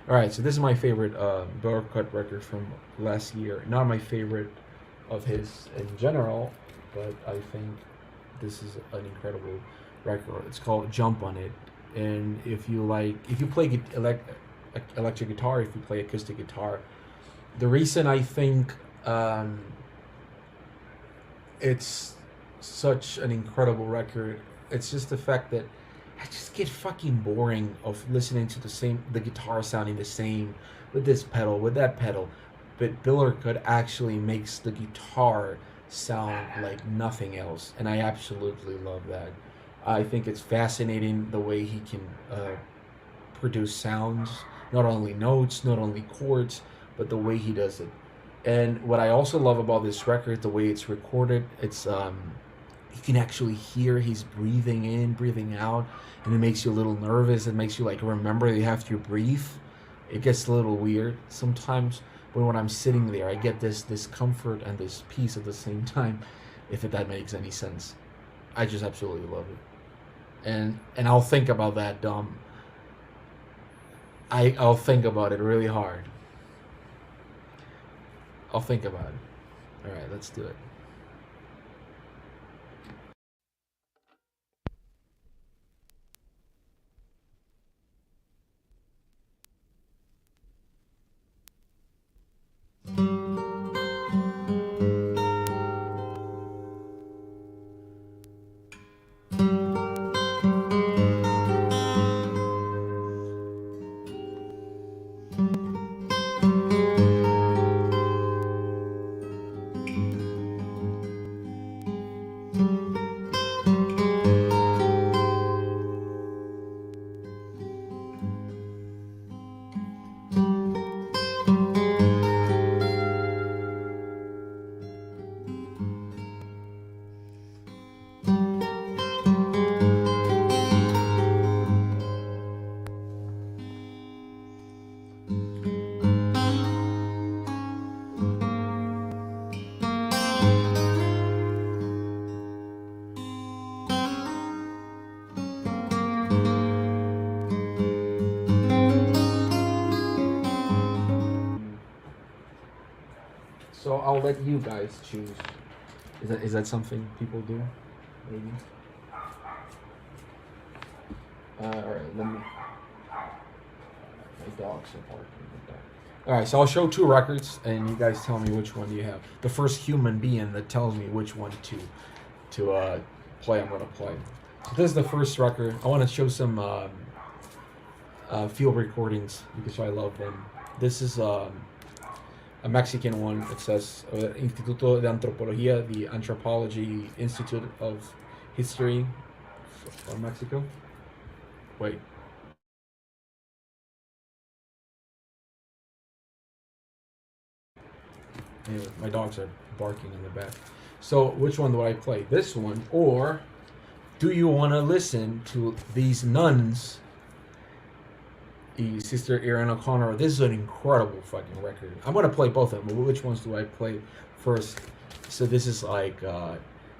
All right, so this is my favorite Bill Cut record from last year. Not my favorite of his in general, but I think this is an incredible record. It's called Jump on It. And if you play electric guitar, if you play acoustic guitar, the reason I think it's such an incredible record, it's just the fact that I just get fucking boring of listening to the guitar sounding the same with this pedal, with that pedal. But Bill Arcott actually makes the guitar sound like nothing else, and I absolutely love that. I think it's fascinating the way he can produce sounds, not only notes, not only chords, but the way he does it. And what I also love about this record, the way it's recorded, it's you can actually hear he's breathing in, breathing out, and it makes you a little nervous. It makes you like remember you have to breathe. It gets a little weird sometimes, but when I'm sitting there, I get this comfort and this peace at the same time, if that makes any sense. I just absolutely love it. And I'll think about that, Dom. I'll think about it really hard. I'll think about it. All right, let's do it. I'll let you guys choose. Is that something people do? Maybe. All right, let me. My dogs are barking. All right, so I'll show 2 records, and you guys tell me which one you have. The first human being that tells me which one to play, I'm gonna play. So this is the first record. I want to show some field recordings because I love them. This is a Mexican one. It says Instituto de Antropología, the Anthropology Institute of History of Mexico. Wait. Anyway, my dogs are barking in the back. So which one do I play? This one, or do you want to listen to these nuns? Sister Erin O'Connor. This is an incredible fucking record. I'm gonna play both of them. But which ones do I play first? So this is like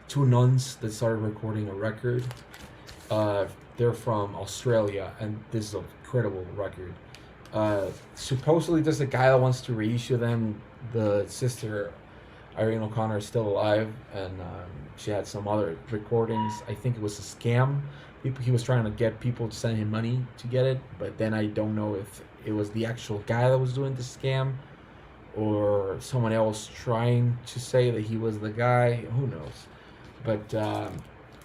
2 nuns that started recording a record. They're from Australia, and this is an incredible record. Supposedly there's a guy that wants to reissue them. The sister Irene O'Connor is still alive, and she had some other recordings. I think it was a scam. He was trying to get people to send him money to get it, but then I don't know if it was the actual guy that was doing the scam or someone else trying to say that he was the guy. Who knows? But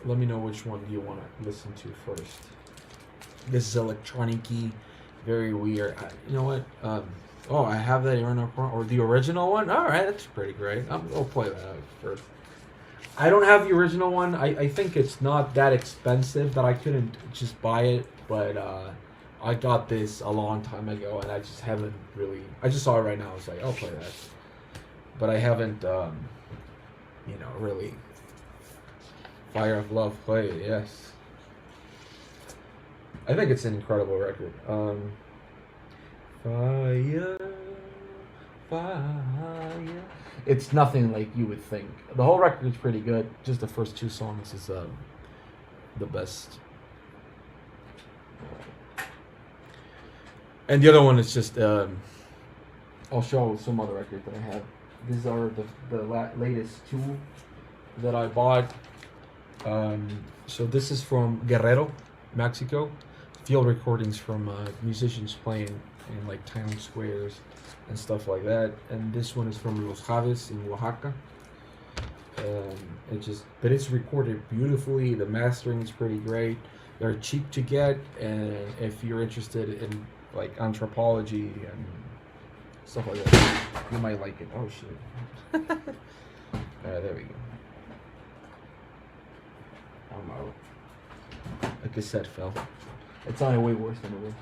let me know which one you want to listen to first. This is electronic-y, very weird. You know what? Oh, I have that or the original one. All right, that's pretty great. I'll play that out first. I don't have the original one. I think it's not that expensive that I couldn't just buy it, but I got this a long time ago, and I just haven't really. I just saw it right now. I was like, I'll play that, but I haven't, really. Fire of Love, play it. Yes, I think it's an incredible record. Fire, fire. It's nothing like you would think. The whole record is pretty good. Just the first 2 songs is the best. And the other one is just I'll show some other records that I have. These are the latest 2 that I bought. So this is from Guerrero, Mexico. Field recordings from musicians playing in like town squares and stuff like that. And this one is from Los Javes in Oaxaca. But it's recorded beautifully. The mastering is pretty great. They're cheap to get, and if you're interested in like anthropology and stuff like that, you might like it. Oh shit. There we go. I'm out. A cassette fell. It's only way worse than it was.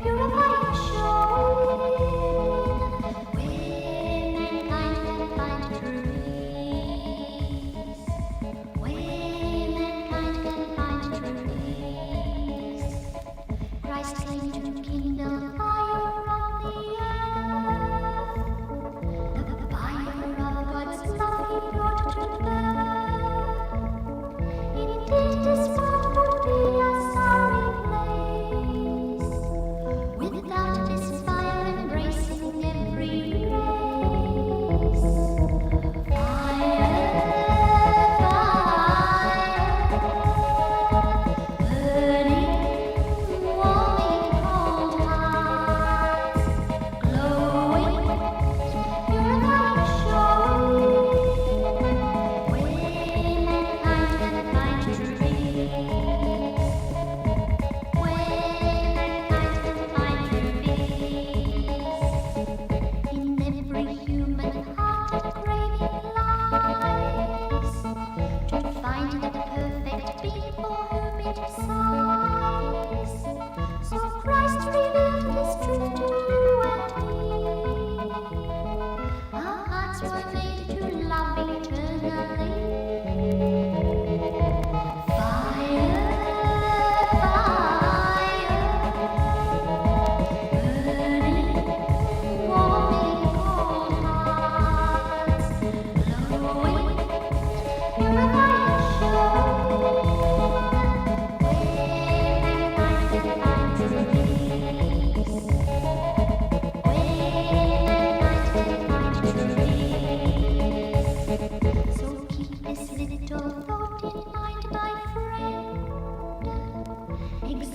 Purifying showing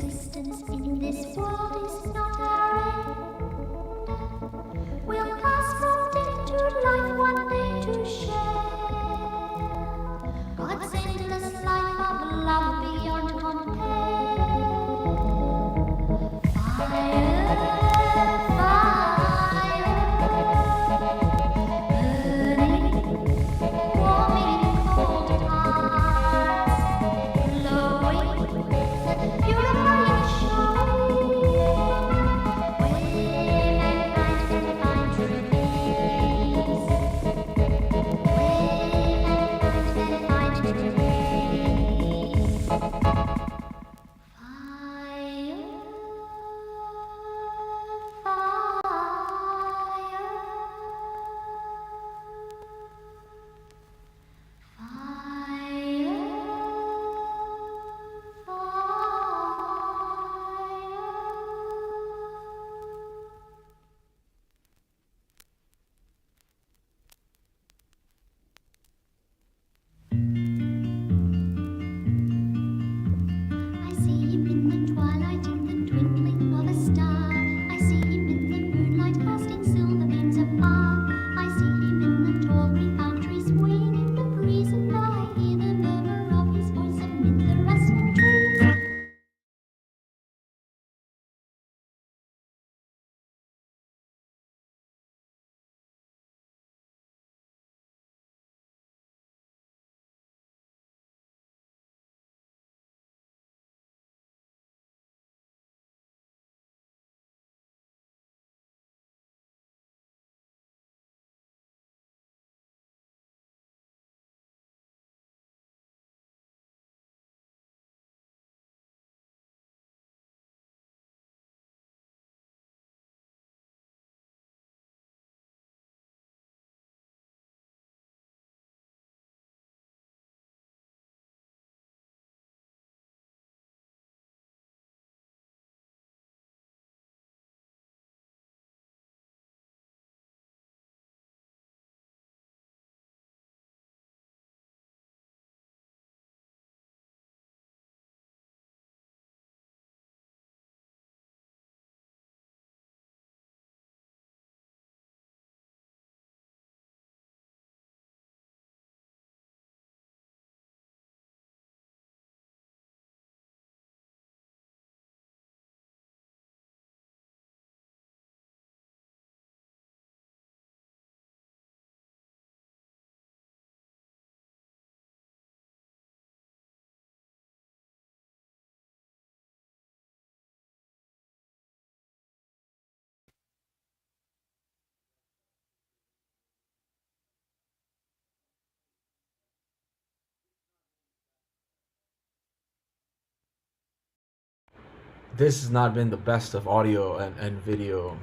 existence in this world is not our end. We'll pass from death to life one day to share. God's endless life of love beyond compare. Fire, fire, burning, warming cold hearts, glowing, purifying showing, where mankind can find true peace, where mankind can find true peace. I see him in the twilight, in the twinkling of a star. I see him in the moonlight, casting silver beams of fire. I see him in the tall green palm trees, swaying in the breeze, and I hear the murmur of his voice amid the rustling trees. This has not been the best of audio and video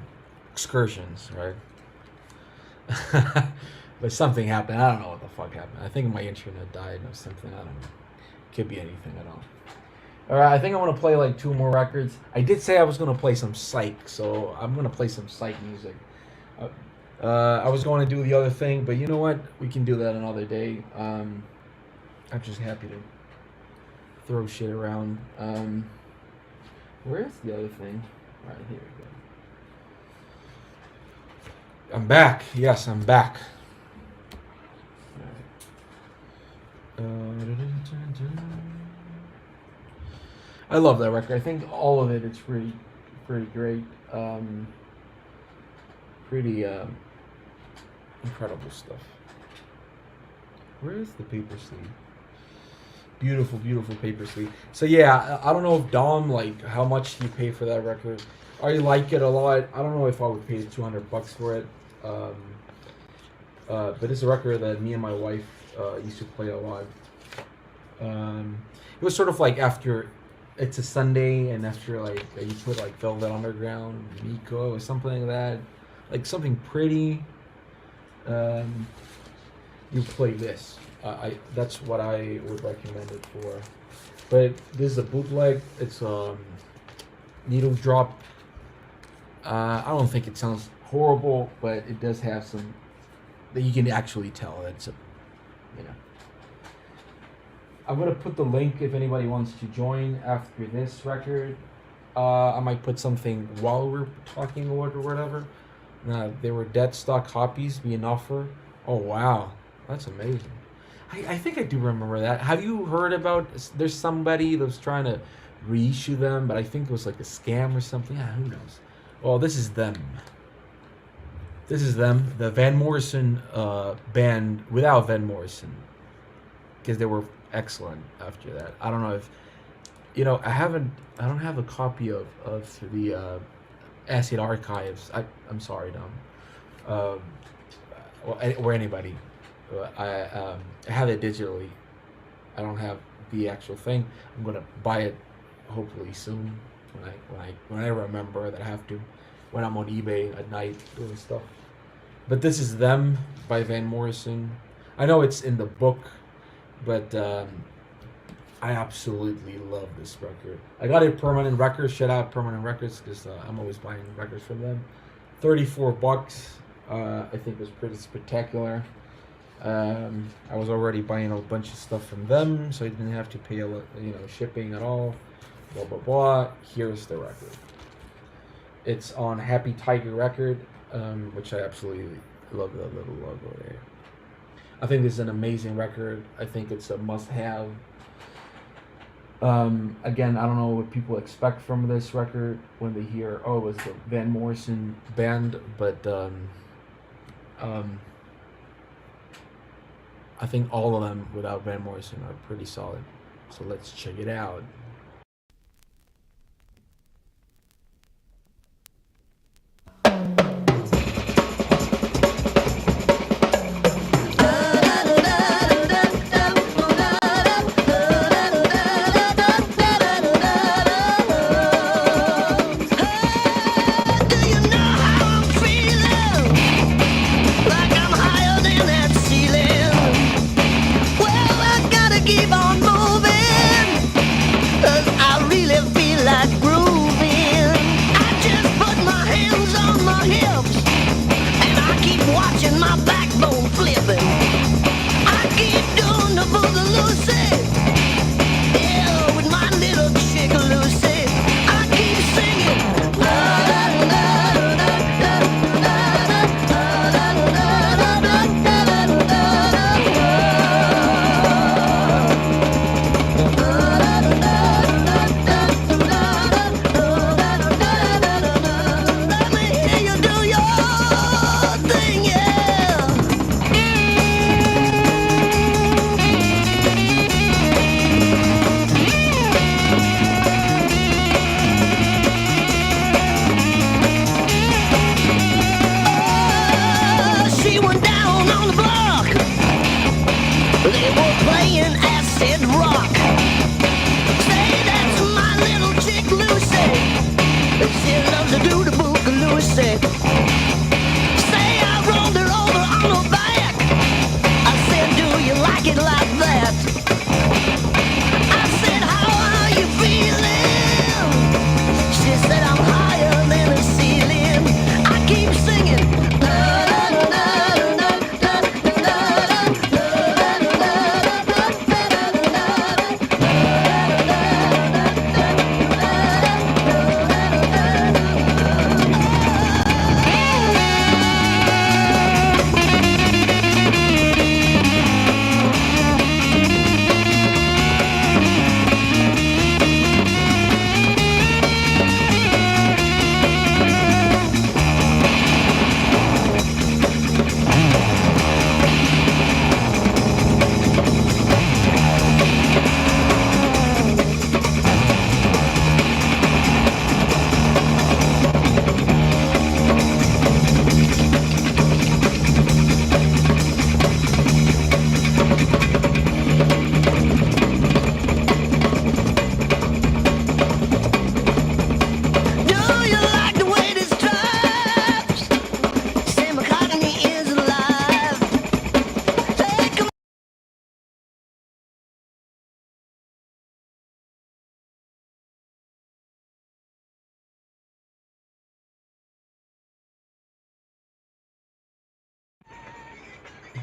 excursions, right? But something happened. I don't know what the fuck happened. I think my internet died or something. I don't know. Could be anything at all. Alright, I think I'm going to play like 2 more records. I did say I was going to play some Psych, so I'm going to play some Psych music. I was going to do the other thing, but you know what? We can do that another day. I'm just happy to throw shit around. Where's the other thing? Alright, here we go. I'm back. Yes, I'm back. I love that record. I think all of it's pretty great. Pretty incredible stuff. Where is the paper sleeve? Beautiful paper sleeve. So yeah, I don't know if Dom, like, how much you pay for that record. I like it a lot. I don't know if I would pay $200 for it. But it's a record that me and my wife used to play a lot. It was sort of like after It's a Sunday, and after like you put like Velvet Underground, Miko, or something like that, like something pretty. You play this. That's what I would recommend it for. But this is a bootleg. It's needle drop. I don't think it sounds horrible, but it does have some that you can actually tell that it's a, you know. I'm gonna put the link if anybody wants to join after this record. I might put something while we're talking or whatever. There were dead stock copies being offered. Oh wow, that's amazing. I think I do remember that. Have you heard about? There's somebody that was trying to reissue them, but I think it was like a scam or something. Yeah, who knows? Well, this is them. This is them, the Van Morrison band without Van Morrison, because they were excellent after that. I don't know if I don't have a copy of the Acid Archives. I'm sorry, Dom. Or anybody. I have it digitally. I don't have the actual thing. I'm gonna buy it hopefully soon when I remember that I have to, when I'm on eBay at night doing stuff. But this is Them by Van Morrison. I know it's in the book, but I absolutely love this record. I got it Permanent Records. Shout out Permanent Records, because I'm always buying records from them. $34. I think it was pretty spectacular. I was already buying a bunch of stuff from them, so I didn't have to pay shipping at all. Blah blah blah. Here's the record. It's on Happy Tiger record, which I absolutely love, the little logo there. I think this is an amazing record. I think it's a must-have. Again, I don't know what people expect from this record when they hear, oh, it was the Van Morrison band, but I think all of them without Van Morrison are pretty solid. So let's check it out.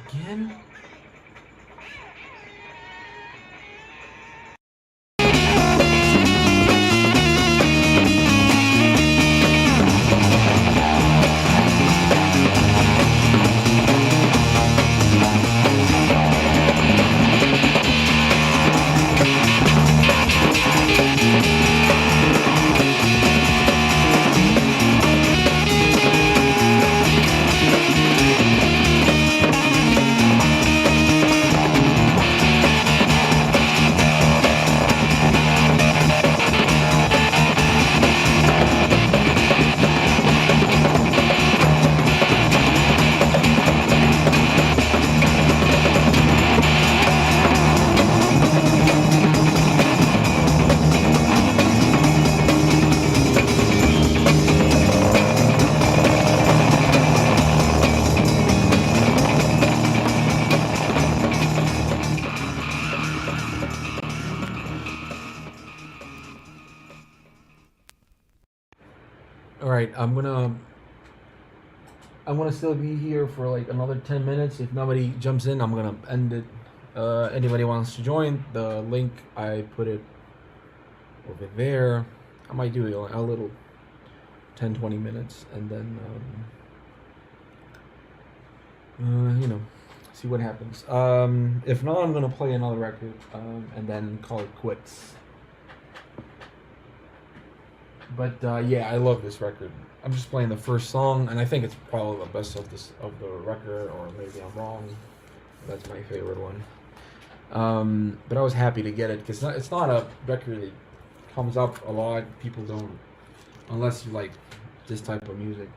Again? All right, I'm gonna still be here for like another 10 minutes. If nobody jumps in, I'm gonna end it. Anybody wants to join, the link I put it over there. I might do a little 10-20 minutes and then see what happens. If not, I'm gonna play another record and then call it quits. But yeah, I love this record. I'm just playing the first song, and I think it's probably the best of the record, or maybe I'm wrong. That's my favorite one. But I was happy to get it because it's not a record that comes up a lot. People don't, unless you like this type of music.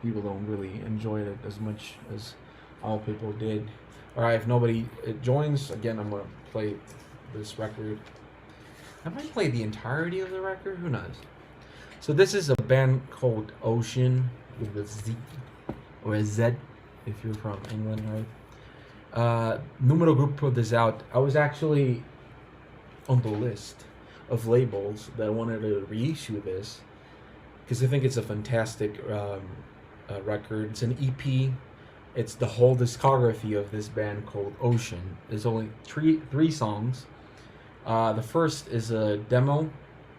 People don't really enjoy it as much as all people did. All right, if nobody joins, again, I'm gonna play this record. I might play the entirety of the record. Who knows? So this is a band called Ocean with a Z or a Z if you're from England, right? Numero Group put this out. I was actually on the list of labels that wanted to reissue this because I think it's a fantastic record. It's an EP. It's the whole discography of this band called Ocean. There's only three songs. The first is a demo.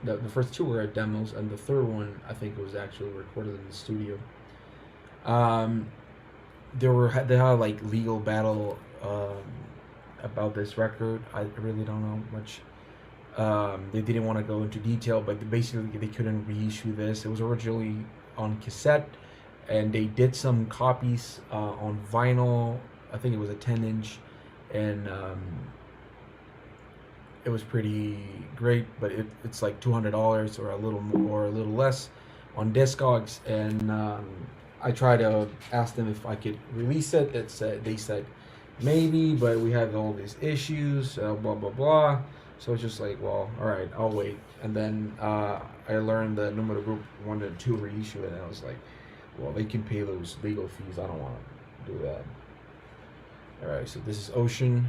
The first two were demos, and the third one I think was actually recorded in the studio. They had like legal battle about this record. I really don't know much. They didn't want to go into detail, but basically they couldn't reissue this. It was originally on cassette, and they did some copies on vinyl. I think it was a 10-inch, and it was pretty great, but it's like $200 or a little more or a little less on Discogs. And I tried to ask them if I could release it. They said maybe, but we had all these issues, blah blah blah. So it's just like, well, all right, I'll wait. And then I learned the Numero Group wanted to reissue it, and I was like, well, they can pay those legal fees. I don't want to do that. All right, so this is Ocean,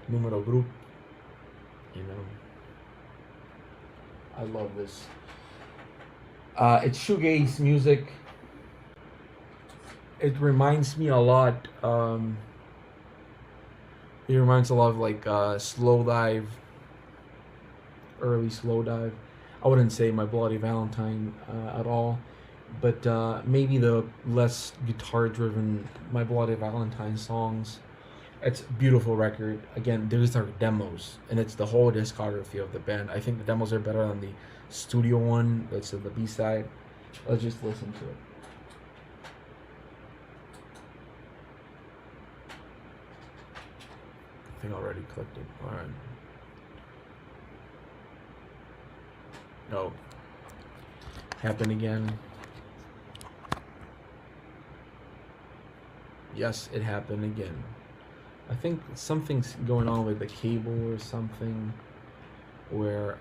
Numero Group. I love this. It's shoegaze music. It reminds me a lot. It reminds a lot of like slow dive, early slow dive. I wouldn't say My Bloody Valentine at all, but maybe the less guitar-driven My Bloody Valentine songs. It's a beautiful record. Again, these are demos, and it's the whole discography of the band. I think the demos are better than the studio one. That's the B-side. Let's just listen to it. I think I already clicked it. All right. No. Happen again. Yes, it happened again. I think something's going on with the cable or something where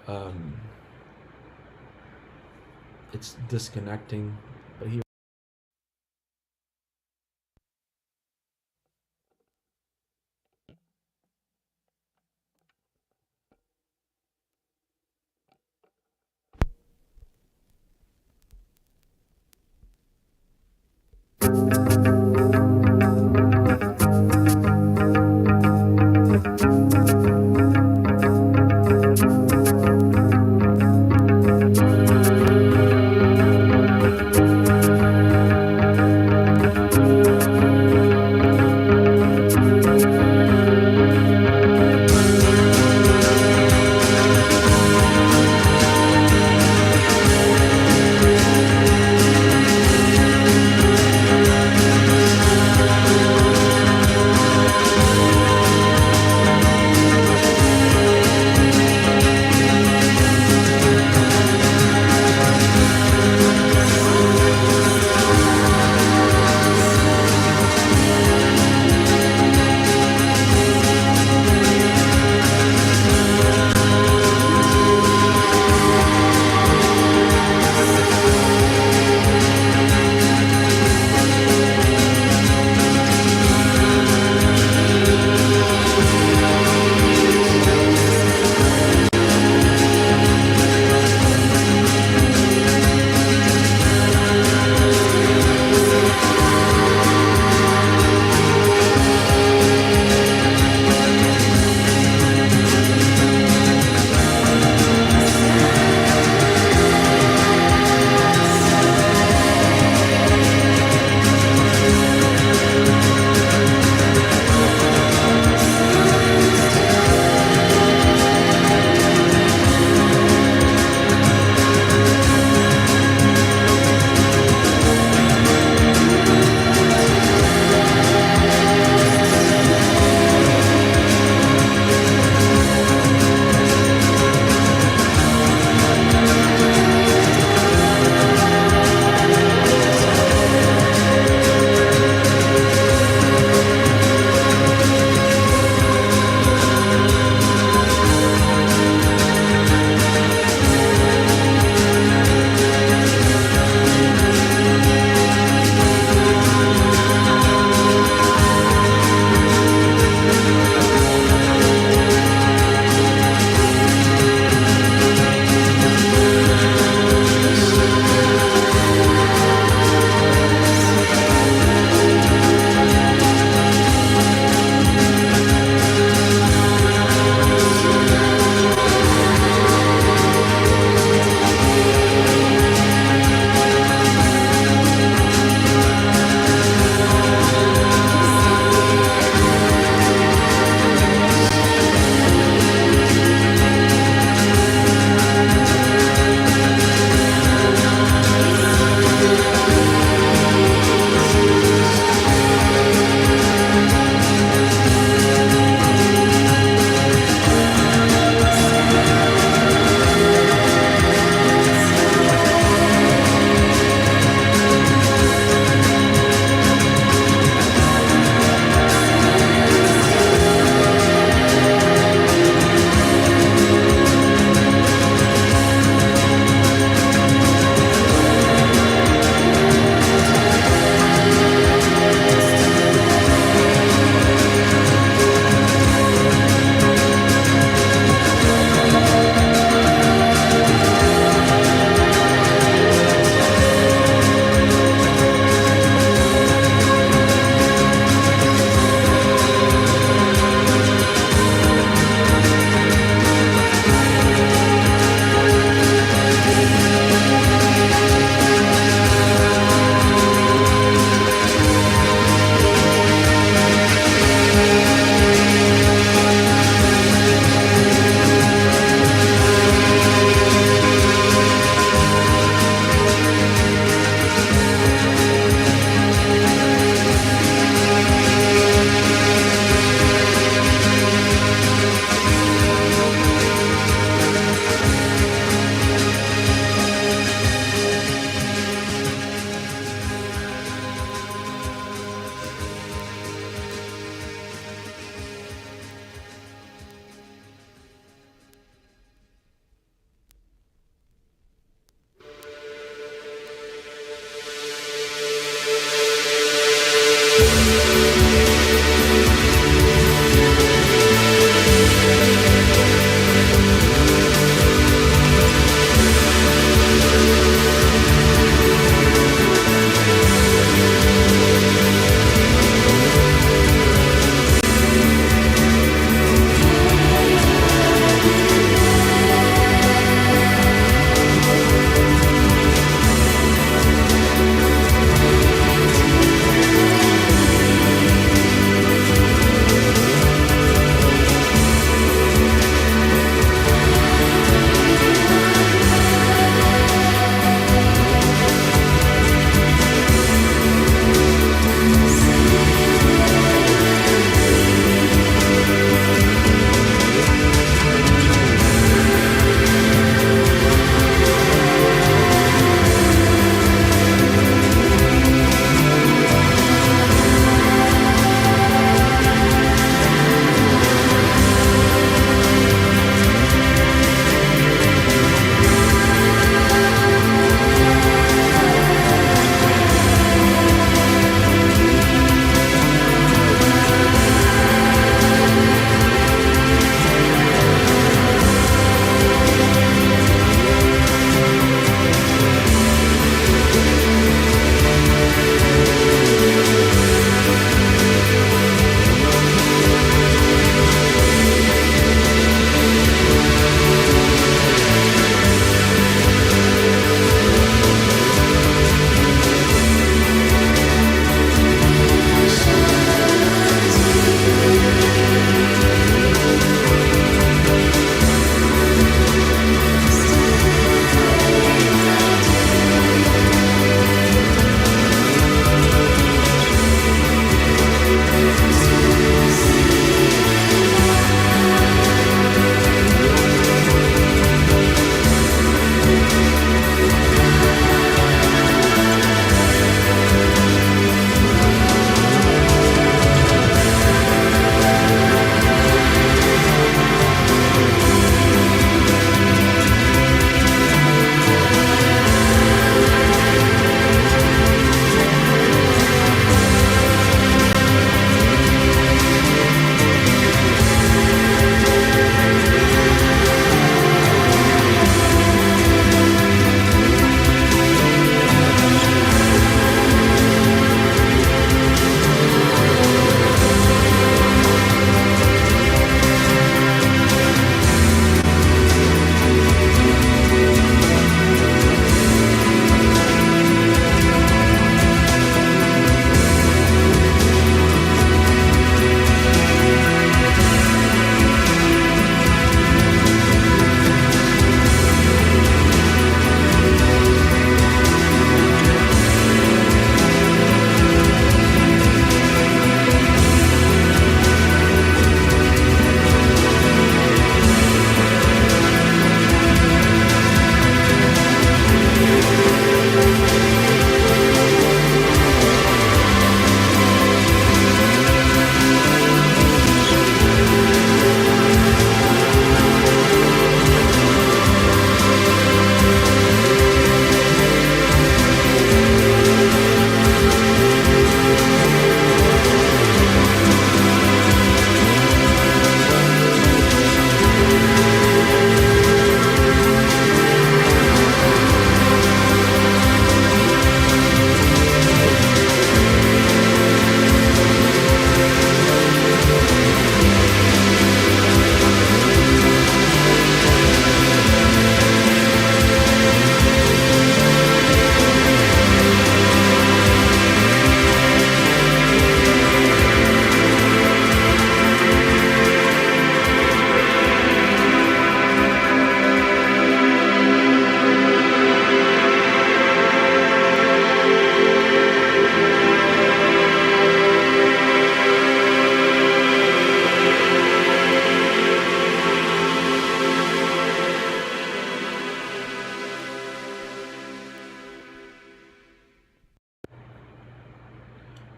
it's disconnecting. But here.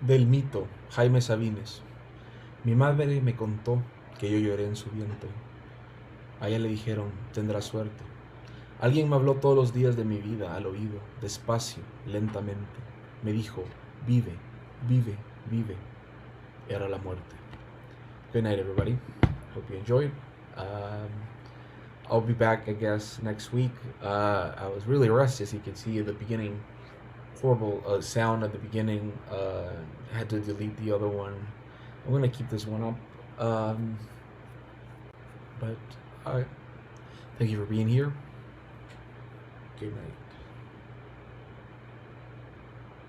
Del mito, Jaime Sabines. Mi madre me contó que yo lloré en su vientre. A ella le dijeron, tendrás suerte. Alguien me habló todos los días de mi vida al oído, despacio, lentamente. Me dijo, vive, vive, vive. Era la muerte. Good night, everybody. Hope you enjoyed. I'll be back, I guess, next week. I was really rusty, as you can see at the beginning. Horrible sound at the beginning. Had to delete the other one. I'm gonna keep this one up. But thank you for being here. Good night.